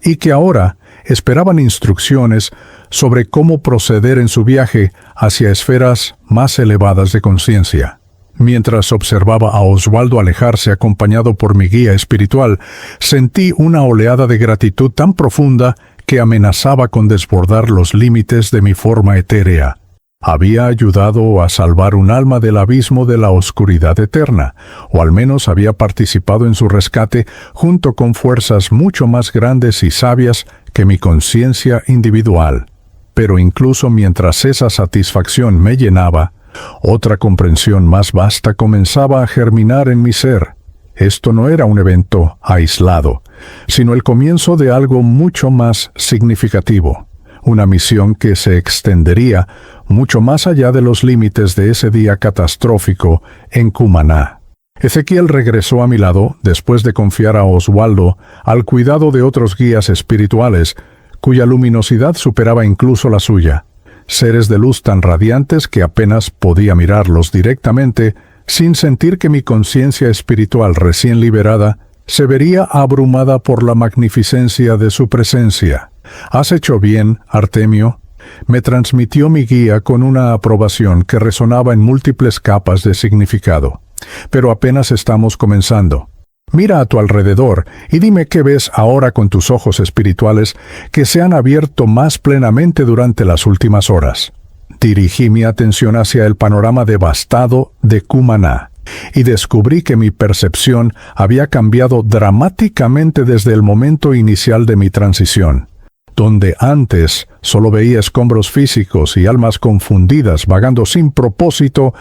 y que ahora esperaban instrucciones sobre cómo proceder en su viaje hacia esferas más elevadas de conciencia. Mientras observaba a Oswaldo alejarse acompañado por mi guía espiritual, sentí una oleada de gratitud tan profunda que amenazaba con desbordar los límites de mi forma etérea. Había ayudado a salvar un alma del abismo de la oscuridad eterna, o al menos había participado en su rescate junto con fuerzas mucho más grandes y sabias que mi conciencia individual. Pero incluso mientras esa satisfacción me llenaba, otra comprensión más vasta comenzaba a germinar en mi ser. Esto no era un evento aislado, sino el comienzo de algo mucho más significativo, una misión que se extendería mucho más allá de los límites de ese día catastrófico en Cumaná. Ezequiel regresó a mi lado después de confiar a Oswaldo al cuidado de otros guías espirituales, cuya luminosidad superaba incluso la suya. Seres de luz tan radiantes que apenas podía mirarlos directamente, sin sentir que mi conciencia espiritual recién liberada se vería abrumada por la magnificencia de su presencia. «Has hecho bien, Artemio», me transmitió mi guía con una aprobación que resonaba en múltiples capas de significado. «Pero apenas estamos comenzando. Mira a tu alrededor y dime qué ves ahora con tus ojos espirituales que se han abierto más plenamente durante las últimas horas». Dirigí mi atención hacia el panorama devastado de Cumaná y descubrí que mi percepción había cambiado dramáticamente desde el momento inicial de mi transición. Donde antes solo veía escombros físicos y almas confundidas vagando sin propósito,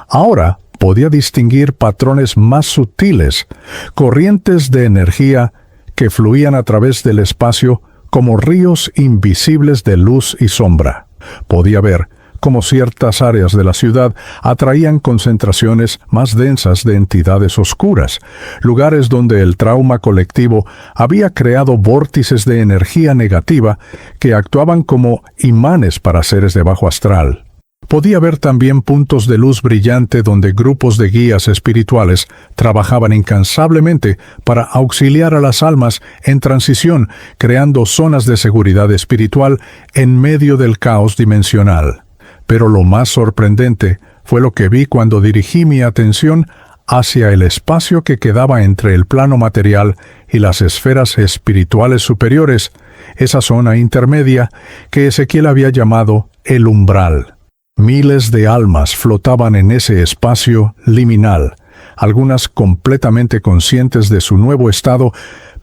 ahora podía distinguir patrones más sutiles, corrientes de energía que fluían a través del espacio como ríos invisibles de luz y sombra. Podía ver cómo ciertas áreas de la ciudad atraían concentraciones más densas de entidades oscuras, lugares donde el trauma colectivo había creado vórtices de energía negativa que actuaban como imanes para seres de bajo astral. Podía ver también puntos de luz brillante donde grupos de guías espirituales trabajaban incansablemente para auxiliar a las almas en transición, creando zonas de seguridad espiritual en medio del caos dimensional. Pero lo más sorprendente fue lo que vi cuando dirigí mi atención hacia el espacio que quedaba entre el plano material y las esferas espirituales superiores, esa zona intermedia que Ezequiel había llamado el umbral. Miles de almas flotaban en ese espacio liminal, algunas completamente conscientes de su nuevo estado,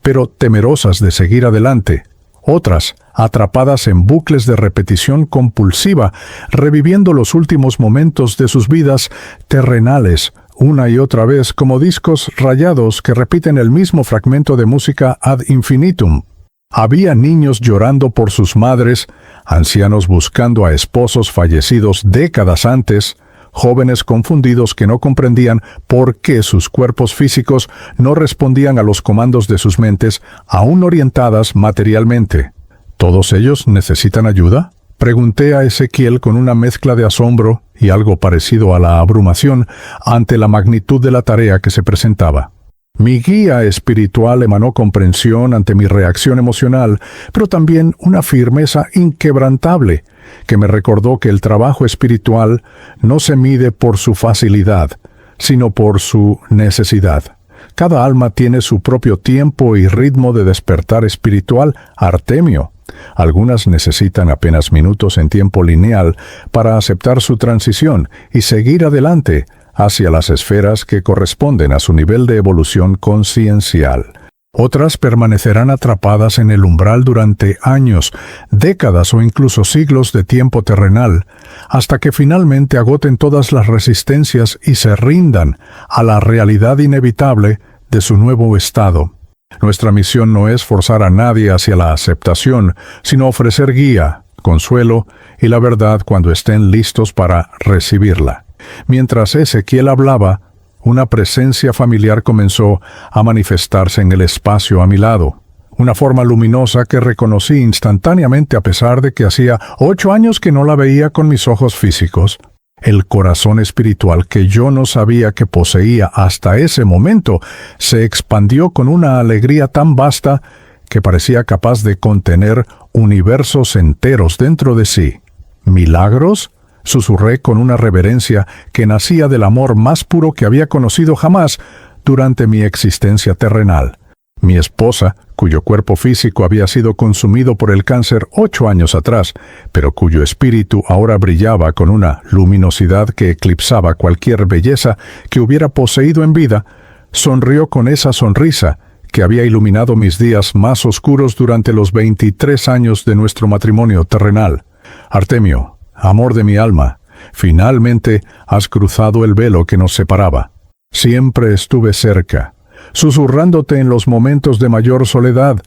pero temerosas de seguir adelante. Otras, atrapadas en bucles de repetición compulsiva, reviviendo los últimos momentos de sus vidas terrenales, una y otra vez como discos rayados que repiten el mismo fragmento de música ad infinitum. Había niños llorando por sus madres, ancianos buscando a esposos fallecidos décadas antes, jóvenes confundidos que no comprendían por qué sus cuerpos físicos no respondían a los comandos de sus mentes, aún orientadas materialmente. ¿Todos ellos necesitan ayuda?, pregunté a Ezequiel con una mezcla de asombro y algo parecido a la abrumación ante la magnitud de la tarea que se presentaba. Mi guía espiritual emanó comprensión ante mi reacción emocional, pero también una firmeza inquebrantable, que me recordó que el trabajo espiritual no se mide por su facilidad, sino por su necesidad. Cada alma tiene su propio tiempo y ritmo de despertar espiritual, Artemio. Algunas necesitan apenas minutos en tiempo lineal para aceptar su transición y seguir adelante hacia las esferas que corresponden a su nivel de evolución consciencial. Otras permanecerán atrapadas en el umbral durante años, décadas o incluso siglos de tiempo terrenal, hasta que finalmente agoten todas las resistencias y se rindan a la realidad inevitable de su nuevo estado. Nuestra misión no es forzar a nadie hacia la aceptación, sino ofrecer guía, consuelo y la verdad cuando estén listos para recibirla. Mientras Ezequiel hablaba, una presencia familiar comenzó a manifestarse en el espacio a mi lado. Una forma luminosa que reconocí instantáneamente a pesar de que hacía 8 años que no la veía con mis ojos físicos. El corazón espiritual que yo no sabía que poseía hasta ese momento se expandió con una alegría tan vasta que parecía capaz de contener universos enteros dentro de sí. ¿Milagros?, susurré con una reverencia que nacía del amor más puro que había conocido jamás durante mi existencia terrenal. Mi esposa, cuyo cuerpo físico había sido consumido por el cáncer 8 años atrás, pero cuyo espíritu ahora brillaba con una luminosidad que eclipsaba cualquier belleza que hubiera poseído en vida, sonrió con esa sonrisa que había iluminado mis días más oscuros durante los 23 años de nuestro matrimonio terrenal. Artemio, amor de mi alma, finalmente has cruzado el velo que nos separaba. Siempre estuve cerca, susurrándote en los momentos de mayor soledad,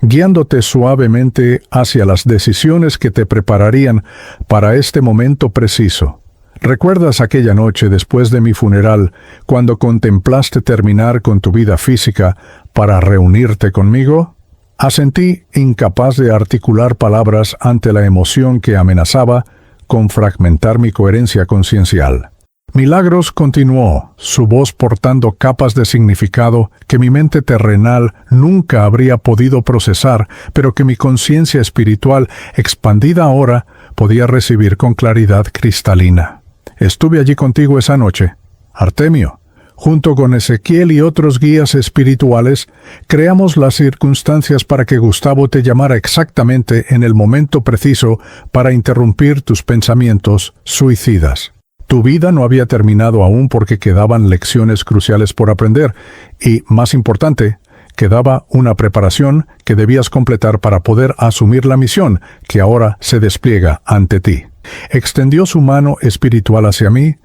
guiándote suavemente hacia las decisiones que te prepararían para este momento preciso. ¿Recuerdas aquella noche después de mi funeral, cuando contemplaste terminar con tu vida física para reunirte conmigo? Asentí, incapaz de articular palabras ante la emoción que amenazaba con fragmentar mi coherencia conciencial. Milagros continuó, su voz portando capas de significado que mi mente terrenal nunca habría podido procesar, pero que mi conciencia espiritual, expandida ahora, podía recibir con claridad cristalina. Estuve allí contigo esa noche, Artemio. Junto con Ezequiel y otros guías espirituales, creamos las circunstancias para que Gustavo te llamara exactamente en el momento preciso para interrumpir tus pensamientos suicidas. Tu vida no había terminado aún porque quedaban lecciones cruciales por aprender y, más importante, quedaba una preparación que debías completar para poder asumir la misión que ahora se despliega ante ti. Extendió su mano espiritual hacia mí,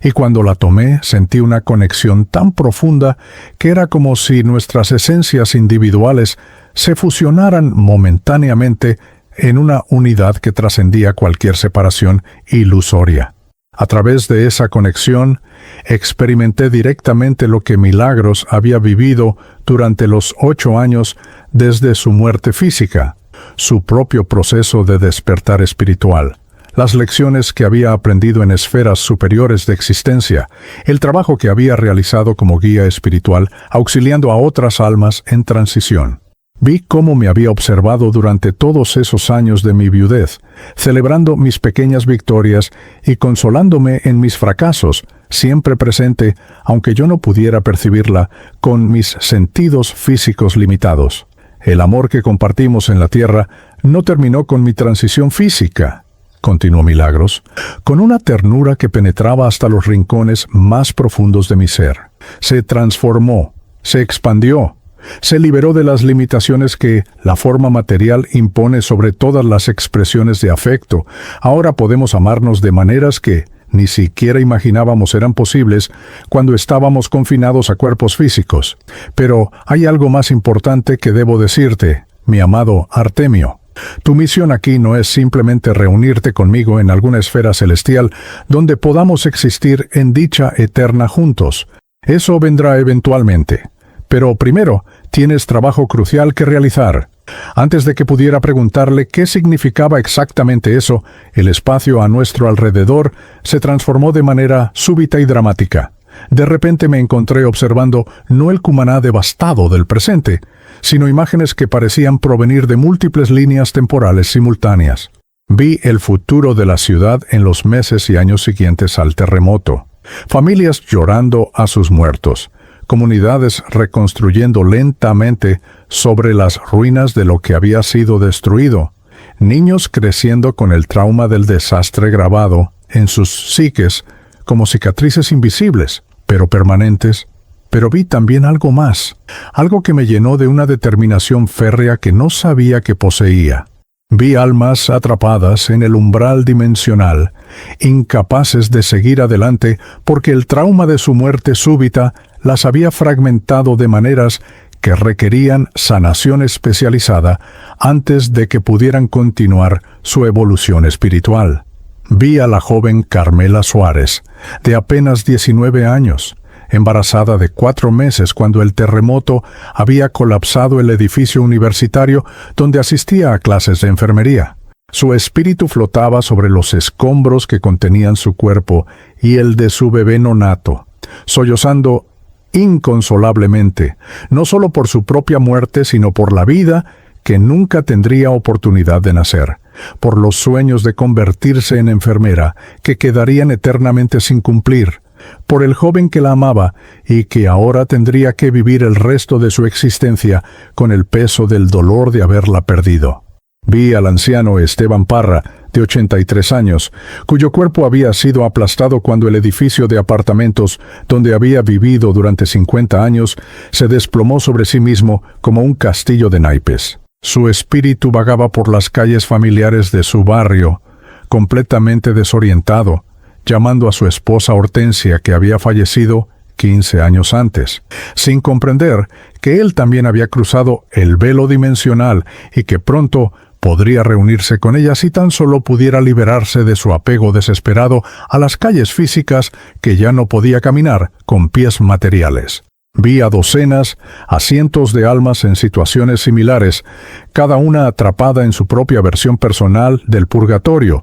y cuando la tomé sentí una conexión tan profunda que era como si nuestras esencias individuales se fusionaran momentáneamente en una unidad que trascendía cualquier separación ilusoria. A través de esa conexión, experimenté directamente lo que Milagros había vivido durante los 8 años desde su muerte física, su propio proceso de despertar espiritual, las lecciones que había aprendido en esferas superiores de existencia, el trabajo que había realizado como guía espiritual, auxiliando a otras almas en transición. Vi cómo me había observado durante todos esos años de mi viudez, celebrando mis pequeñas victorias y consolándome en mis fracasos, siempre presente, aunque yo no pudiera percibirla, con mis sentidos físicos limitados. El amor que compartimos en la tierra no terminó con mi transición física, continuó Milagros, con una ternura que penetraba hasta los rincones más profundos de mi ser. Se transformó, se expandió, se liberó de las limitaciones que la forma material impone sobre todas las expresiones de afecto. Ahora podemos amarnos de maneras que ni siquiera imaginábamos eran posibles cuando estábamos confinados a cuerpos físicos. Pero hay algo más importante que debo decirte, mi amado Artemio. Tu misión aquí no es simplemente reunirte conmigo en alguna esfera celestial donde podamos existir en dicha eterna juntos. Eso vendrá eventualmente. Pero primero, tienes trabajo crucial que realizar. Antes de que pudiera preguntarle qué significaba exactamente eso, el espacio a nuestro alrededor se transformó de manera súbita y dramática. De repente me encontré observando no el Cumaná devastado del presente, sino imágenes que parecían provenir de múltiples líneas temporales simultáneas. Vi el futuro de la ciudad en los meses y años siguientes al terremoto. Familias llorando a sus muertos. Comunidades reconstruyendo lentamente sobre las ruinas de lo que había sido destruido. Niños creciendo con el trauma del desastre grabado en sus psiques como cicatrices invisibles, pero permanentes. Pero vi también algo más, algo que me llenó de una determinación férrea que no sabía que poseía. Vi almas atrapadas en el umbral dimensional, incapaces de seguir adelante porque el trauma de su muerte súbita las había fragmentado de maneras que requerían sanación especializada antes de que pudieran continuar su evolución espiritual. Vi a la joven Carmela Suárez, de apenas 19 años, embarazada de 4 meses cuando el terremoto había colapsado el edificio universitario donde asistía a clases de enfermería. Su espíritu flotaba sobre los escombros que contenían su cuerpo y el de su bebé nonato, sollozando inconsolablemente, no solo por su propia muerte, sino por la vida que nunca tendría oportunidad de nacer, por los sueños de convertirse en enfermera que quedarían eternamente sin cumplir, por el joven que la amaba y que ahora tendría que vivir el resto de su existencia con el peso del dolor de haberla perdido. Vi al anciano Esteban Parra, de 83 años, cuyo cuerpo había sido aplastado cuando el edificio de apartamentos donde había vivido durante 50 años se desplomó sobre sí mismo como un castillo de naipes. Su espíritu vagaba por las calles familiares de su barrio, completamente desorientado, llamando a su esposa Hortensia, que había fallecido 15 años antes, sin comprender que él también había cruzado el velo dimensional y que pronto podría reunirse con ella si tan solo pudiera liberarse de su apego desesperado a las calles físicas que ya no podía caminar con pies materiales. Vi a docenas, a cientos de almas en situaciones similares, cada una atrapada en su propia versión personal del purgatorio,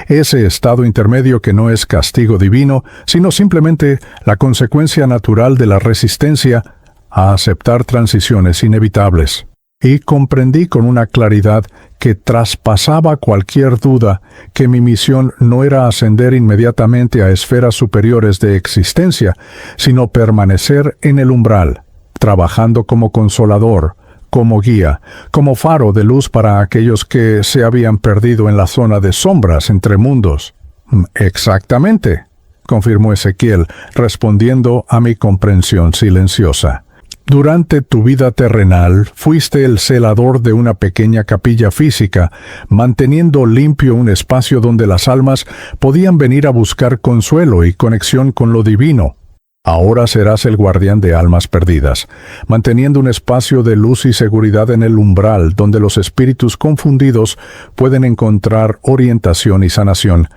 ese estado intermedio que no es castigo divino, sino simplemente la consecuencia natural de la resistencia a aceptar transiciones inevitables. Y comprendí con una claridad que traspasaba cualquier duda que mi misión no era ascender inmediatamente a esferas superiores de existencia, sino permanecer en el umbral, trabajando como consolador, como guía, como faro de luz para aquellos que se habían perdido en la zona de sombras entre mundos. Exactamente, confirmó Ezequiel, respondiendo a mi comprensión silenciosa. Durante tu vida terrenal, fuiste el celador de una pequeña capilla física, manteniendo limpio un espacio donde las almas podían venir a buscar consuelo y conexión con lo divino. Ahora serás el guardián de almas perdidas, manteniendo un espacio de luz y seguridad en el umbral donde los espíritus confundidos pueden encontrar orientación y sanación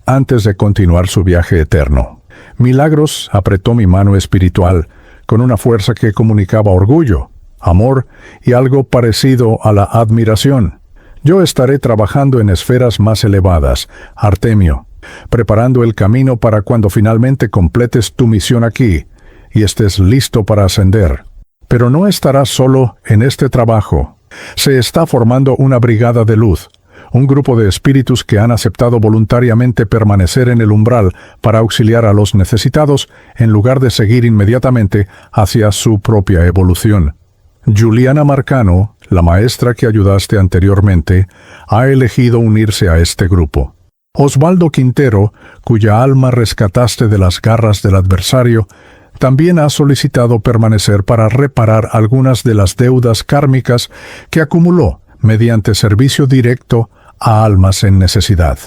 antes de continuar su viaje eterno. Milagros apretó mi mano espiritual, con una fuerza que comunicaba orgullo, amor y algo parecido a la admiración. Yo estaré trabajando en esferas más elevadas, Artemio, preparando el camino para cuando finalmente completes tu misión aquí y estés listo para ascender. Pero no estarás solo en este trabajo. Se está formando una brigada de luz, un grupo de espíritus que han aceptado voluntariamente permanecer en el umbral para auxiliar a los necesitados en lugar de seguir inmediatamente hacia su propia evolución. Juliana Marcano, la maestra que ayudaste anteriormente, ha elegido unirse a este grupo. Osvaldo Quintero, cuya alma rescataste de las garras del adversario, también ha solicitado permanecer para reparar algunas de las deudas kármicas que acumuló mediante servicio directo a almas en necesidad.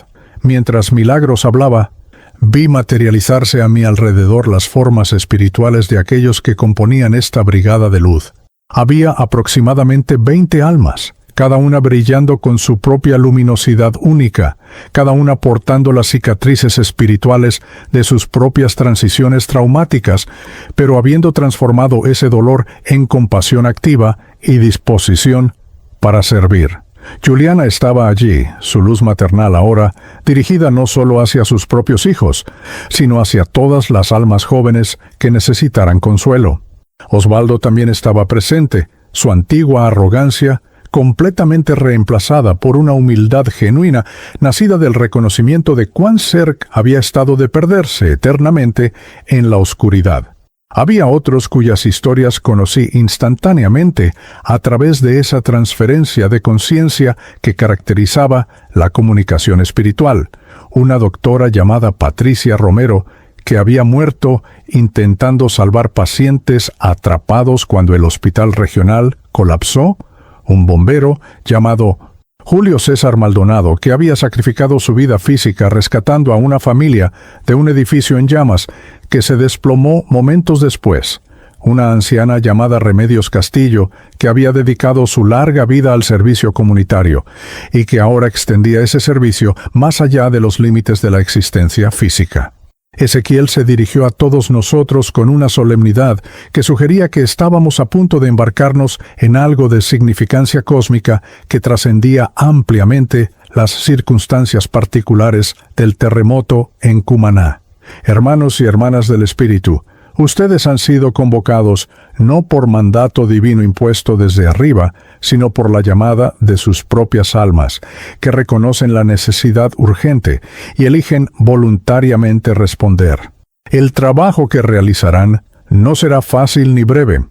Mientras Milagros hablaba, vi materializarse a mi alrededor las formas espirituales de aquellos que componían esta brigada de luz. Había aproximadamente 20 almas, cada una brillando con su propia luminosidad única, cada una portando las cicatrices espirituales de sus propias transiciones traumáticas, pero habiendo transformado ese dolor en compasión activa y disposición para servir. Juliana estaba allí, su luz maternal ahora, dirigida no solo hacia sus propios hijos, sino hacia todas las almas jóvenes que necesitaran consuelo. Osvaldo también estaba presente, su antigua arrogancia completamente reemplazada por una humildad genuina, nacida del reconocimiento de cuán cerca había estado de perderse eternamente en la oscuridad. Había otros cuyas historias conocí instantáneamente a través de esa transferencia de conciencia que caracterizaba la comunicación espiritual. Una doctora llamada Patricia Romero, que había muerto intentando salvar pacientes atrapados cuando el hospital regional colapsó. Un bombero llamado Julio César Maldonado, que había sacrificado su vida física rescatando a una familia de un edificio en llamas que se desplomó momentos después. Una anciana llamada Remedios Castillo, que había dedicado su larga vida al servicio comunitario y que ahora extendía ese servicio más allá de los límites de la existencia física. Ezequiel se dirigió a todos nosotros con una solemnidad que sugería que estábamos a punto de embarcarnos en algo de significancia cósmica que trascendía ampliamente las circunstancias particulares del terremoto en Cumaná. Hermanos y hermanas del Espíritu, ustedes han sido convocados no por mandato divino impuesto desde arriba, sino por la llamada de sus propias almas, que reconocen la necesidad urgente y eligen voluntariamente responder. El trabajo que realizarán no será fácil ni breve.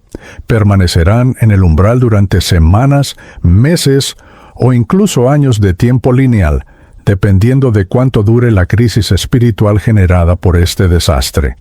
Permanecerán en el umbral durante semanas, meses o incluso años de tiempo lineal, dependiendo de cuánto dure la crisis espiritual generada por este desastre.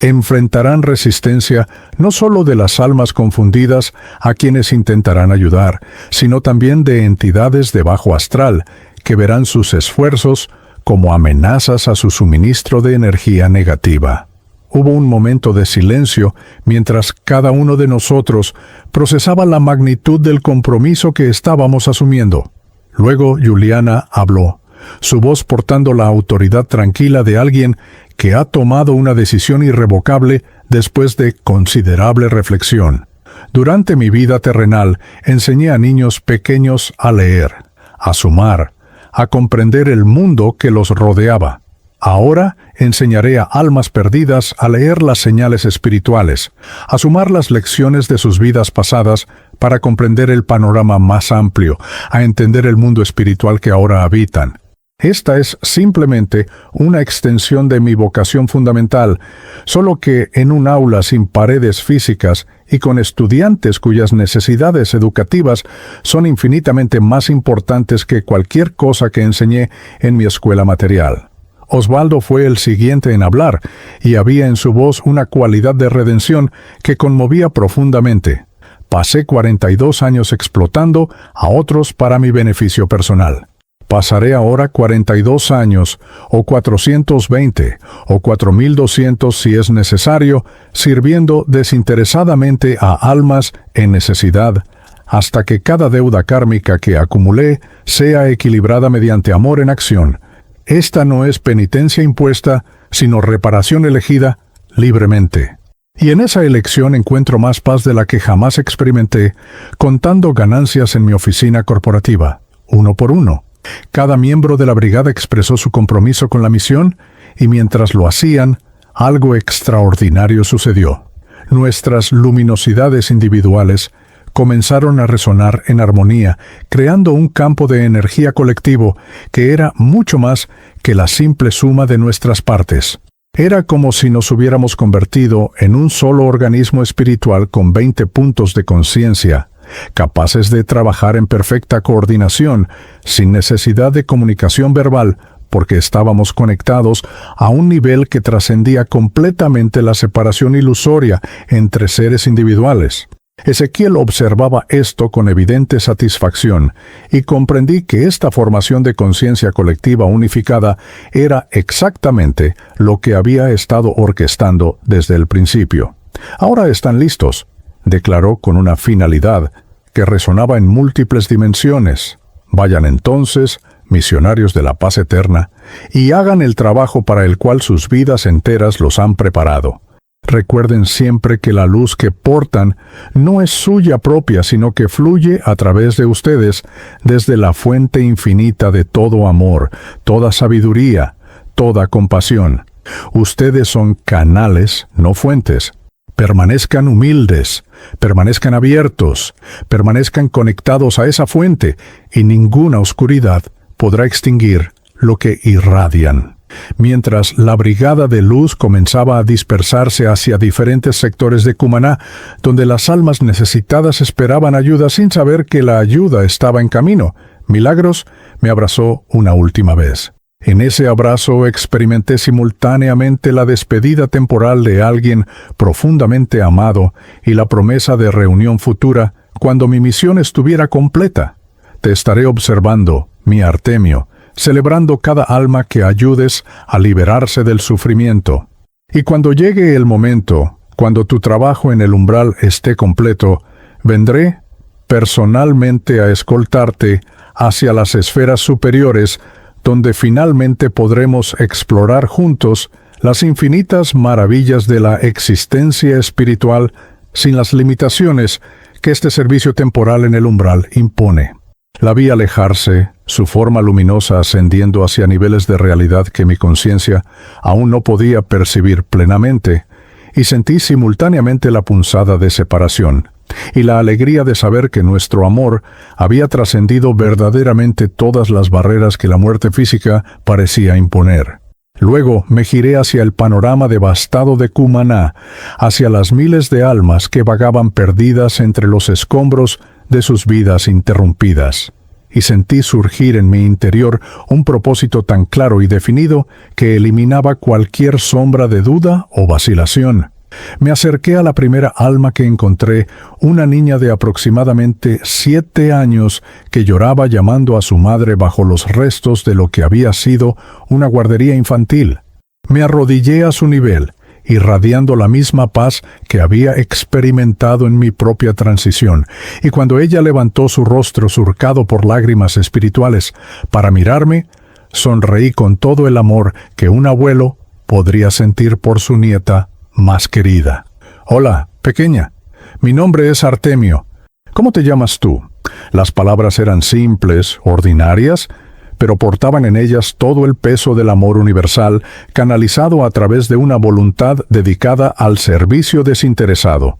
Enfrentarán resistencia no solo de las almas confundidas a quienes intentarán ayudar, sino también de entidades de bajo astral, que verán sus esfuerzos como amenazas a su suministro de energía negativa. Hubo un momento de silencio mientras cada uno de nosotros procesaba la magnitud del compromiso que estábamos asumiendo. Luego Juliana habló, su voz portando la autoridad tranquila de alguien que ha tomado una decisión irrevocable después de considerable reflexión. Durante mi vida terrenal, enseñé a niños pequeños a leer, a sumar, a comprender el mundo que los rodeaba. Ahora enseñaré a almas perdidas a leer las señales espirituales, a sumar las lecciones de sus vidas pasadas para comprender el panorama más amplio, a entender el mundo espiritual que ahora habitan. Esta es simplemente una extensión de mi vocación fundamental, solo que en un aula sin paredes físicas y con estudiantes cuyas necesidades educativas son infinitamente más importantes que cualquier cosa que enseñé en mi escuela material. Osvaldo fue el siguiente en hablar, y había en su voz una cualidad de redención que conmovía profundamente. Pasé 42 años explotando a otros para mi beneficio personal. Pasaré ahora 42 años, o 420, o 4200 si es necesario, sirviendo desinteresadamente a almas en necesidad, hasta que cada deuda kármica que acumulé sea equilibrada mediante amor en acción. Esta no es penitencia impuesta, sino reparación elegida libremente. Y en esa elección encuentro más paz de la que jamás experimenté, contando ganancias en mi oficina corporativa, uno por uno. Cada miembro de la brigada expresó su compromiso con la misión, y mientras lo hacían, algo extraordinario sucedió. Nuestras luminosidades individuales comenzaron a resonar en armonía, creando un campo de energía colectivo que era mucho más que la simple suma de nuestras partes. Era como si nos hubiéramos convertido en un solo organismo espiritual con 20 puntos de conciencia, capaces de trabajar en perfecta coordinación, sin necesidad de comunicación verbal, porque estábamos conectados a un nivel que trascendía completamente la separación ilusoria entre seres individuales. Ezequiel observaba esto con evidente satisfacción, y comprendí que esta formación de conciencia colectiva unificada era exactamente lo que había estado orquestando desde el principio. Ahora están listos, declaró con una finalidad que resonaba en múltiples dimensiones. Vayan entonces, misionarios de la paz eterna, y hagan el trabajo para el cual sus vidas enteras los han preparado. Recuerden siempre que la luz que portan no es suya propia, sino que fluye a través de ustedes desde la fuente infinita de todo amor, toda sabiduría, toda compasión. Ustedes son canales, no fuentes. Permanezcan humildes, permanezcan abiertos, permanezcan conectados a esa fuente, y ninguna oscuridad podrá extinguir lo que irradian. Mientras la brigada de luz comenzaba a dispersarse hacia diferentes sectores de Cumaná, donde las almas necesitadas esperaban ayuda sin saber que la ayuda estaba en camino, Milagros me abrazó una última vez. En ese abrazo experimenté simultáneamente la despedida temporal de alguien profundamente amado y la promesa de reunión futura cuando mi misión estuviera completa. Te estaré observando, mi Artemio, celebrando cada alma que ayudes a liberarse del sufrimiento. Y cuando llegue el momento, cuando tu trabajo en el umbral esté completo, vendré personalmente a escoltarte hacia las esferas superiores, donde finalmente podremos explorar juntos las infinitas maravillas de la existencia espiritual sin las limitaciones que este servicio temporal en el umbral impone. La vi alejarse, su forma luminosa ascendiendo hacia niveles de realidad que mi conciencia aún no podía percibir plenamente, y sentí simultáneamente la punzada de separación y la alegría de saber que nuestro amor había trascendido verdaderamente todas las barreras que la muerte física parecía imponer. Luego me giré hacia el panorama devastado de Cumaná, hacia las miles de almas que vagaban perdidas entre los escombros de sus vidas interrumpidas, y sentí surgir en mi interior un propósito tan claro y definido que eliminaba cualquier sombra de duda o vacilación. Me acerqué a la primera alma que encontré, una niña de aproximadamente 7 años que lloraba llamando a su madre bajo los restos de lo que había sido una guardería infantil. Me arrodillé a su nivel, irradiando la misma paz que había experimentado en mi propia transición, y cuando ella levantó su rostro surcado por lágrimas espirituales para mirarme, sonreí con todo el amor que un abuelo podría sentir por su nieta más querida. Hola, pequeña. Mi nombre es Artemio. ¿Cómo te llamas tú? Las palabras eran simples, ordinarias, pero portaban en ellas todo el peso del amor universal, canalizado a través de una voluntad dedicada al servicio desinteresado.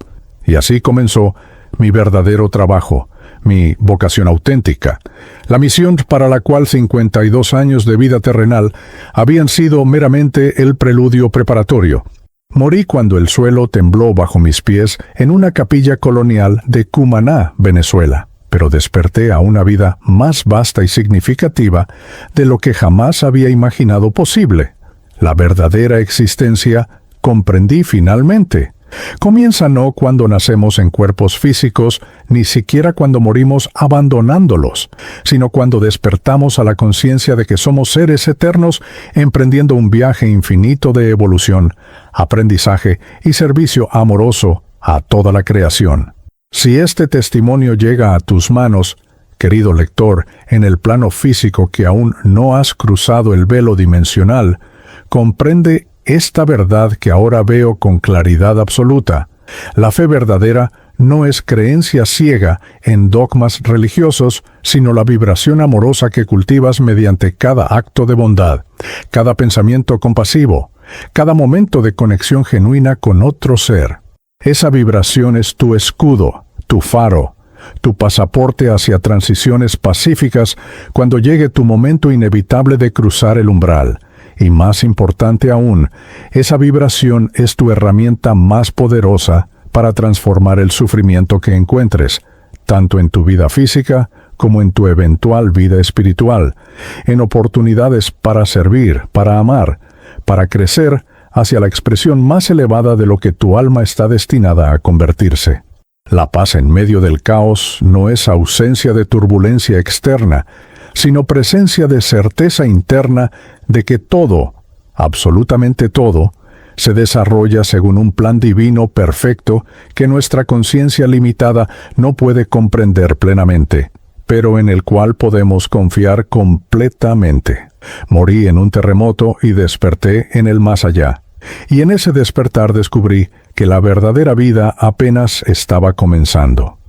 Y así comenzó mi verdadero trabajo, mi vocación auténtica, la misión para la cual 52 años de vida terrenal habían sido meramente el preludio preparatorio. Morí cuando el suelo tembló bajo mis pies en una capilla colonial de Cumaná, Venezuela, pero desperté a una vida más vasta y significativa de lo que jamás había imaginado posible. La verdadera existencia comprendí finalmente. Comienza no cuando nacemos en cuerpos físicos, ni siquiera cuando morimos abandonándolos, sino cuando despertamos a la conciencia de que somos seres eternos emprendiendo un viaje infinito de evolución, aprendizaje y servicio amoroso a toda la creación. Si este testimonio llega a tus manos, querido lector, en el plano físico que aún no has cruzado el velo dimensional, comprende esta verdad que ahora veo con claridad absoluta. La fe verdadera no es creencia ciega en dogmas religiosos, sino la vibración amorosa que cultivas mediante cada acto de bondad, cada pensamiento compasivo, cada momento de conexión genuina con otro ser. Esa vibración es tu escudo, tu faro, tu pasaporte hacia transiciones pacíficas cuando llegue tu momento inevitable de cruzar el umbral. Y más importante aún, esa vibración es tu herramienta más poderosa para transformar el sufrimiento que encuentres, tanto en tu vida física como en tu eventual vida espiritual, en oportunidades para servir, para amar, para crecer hacia la expresión más elevada de lo que tu alma está destinada a convertirse. La paz en medio del caos no es ausencia de turbulencia externa, sino presencia de certeza interna de que todo, absolutamente todo, se desarrolla según un plan divino perfecto que nuestra conciencia limitada no puede comprender plenamente, pero en el cual podemos confiar completamente. Morí en un terremoto y desperté en el más allá. Y en ese despertar descubrí que la verdadera vida apenas estaba comenzando.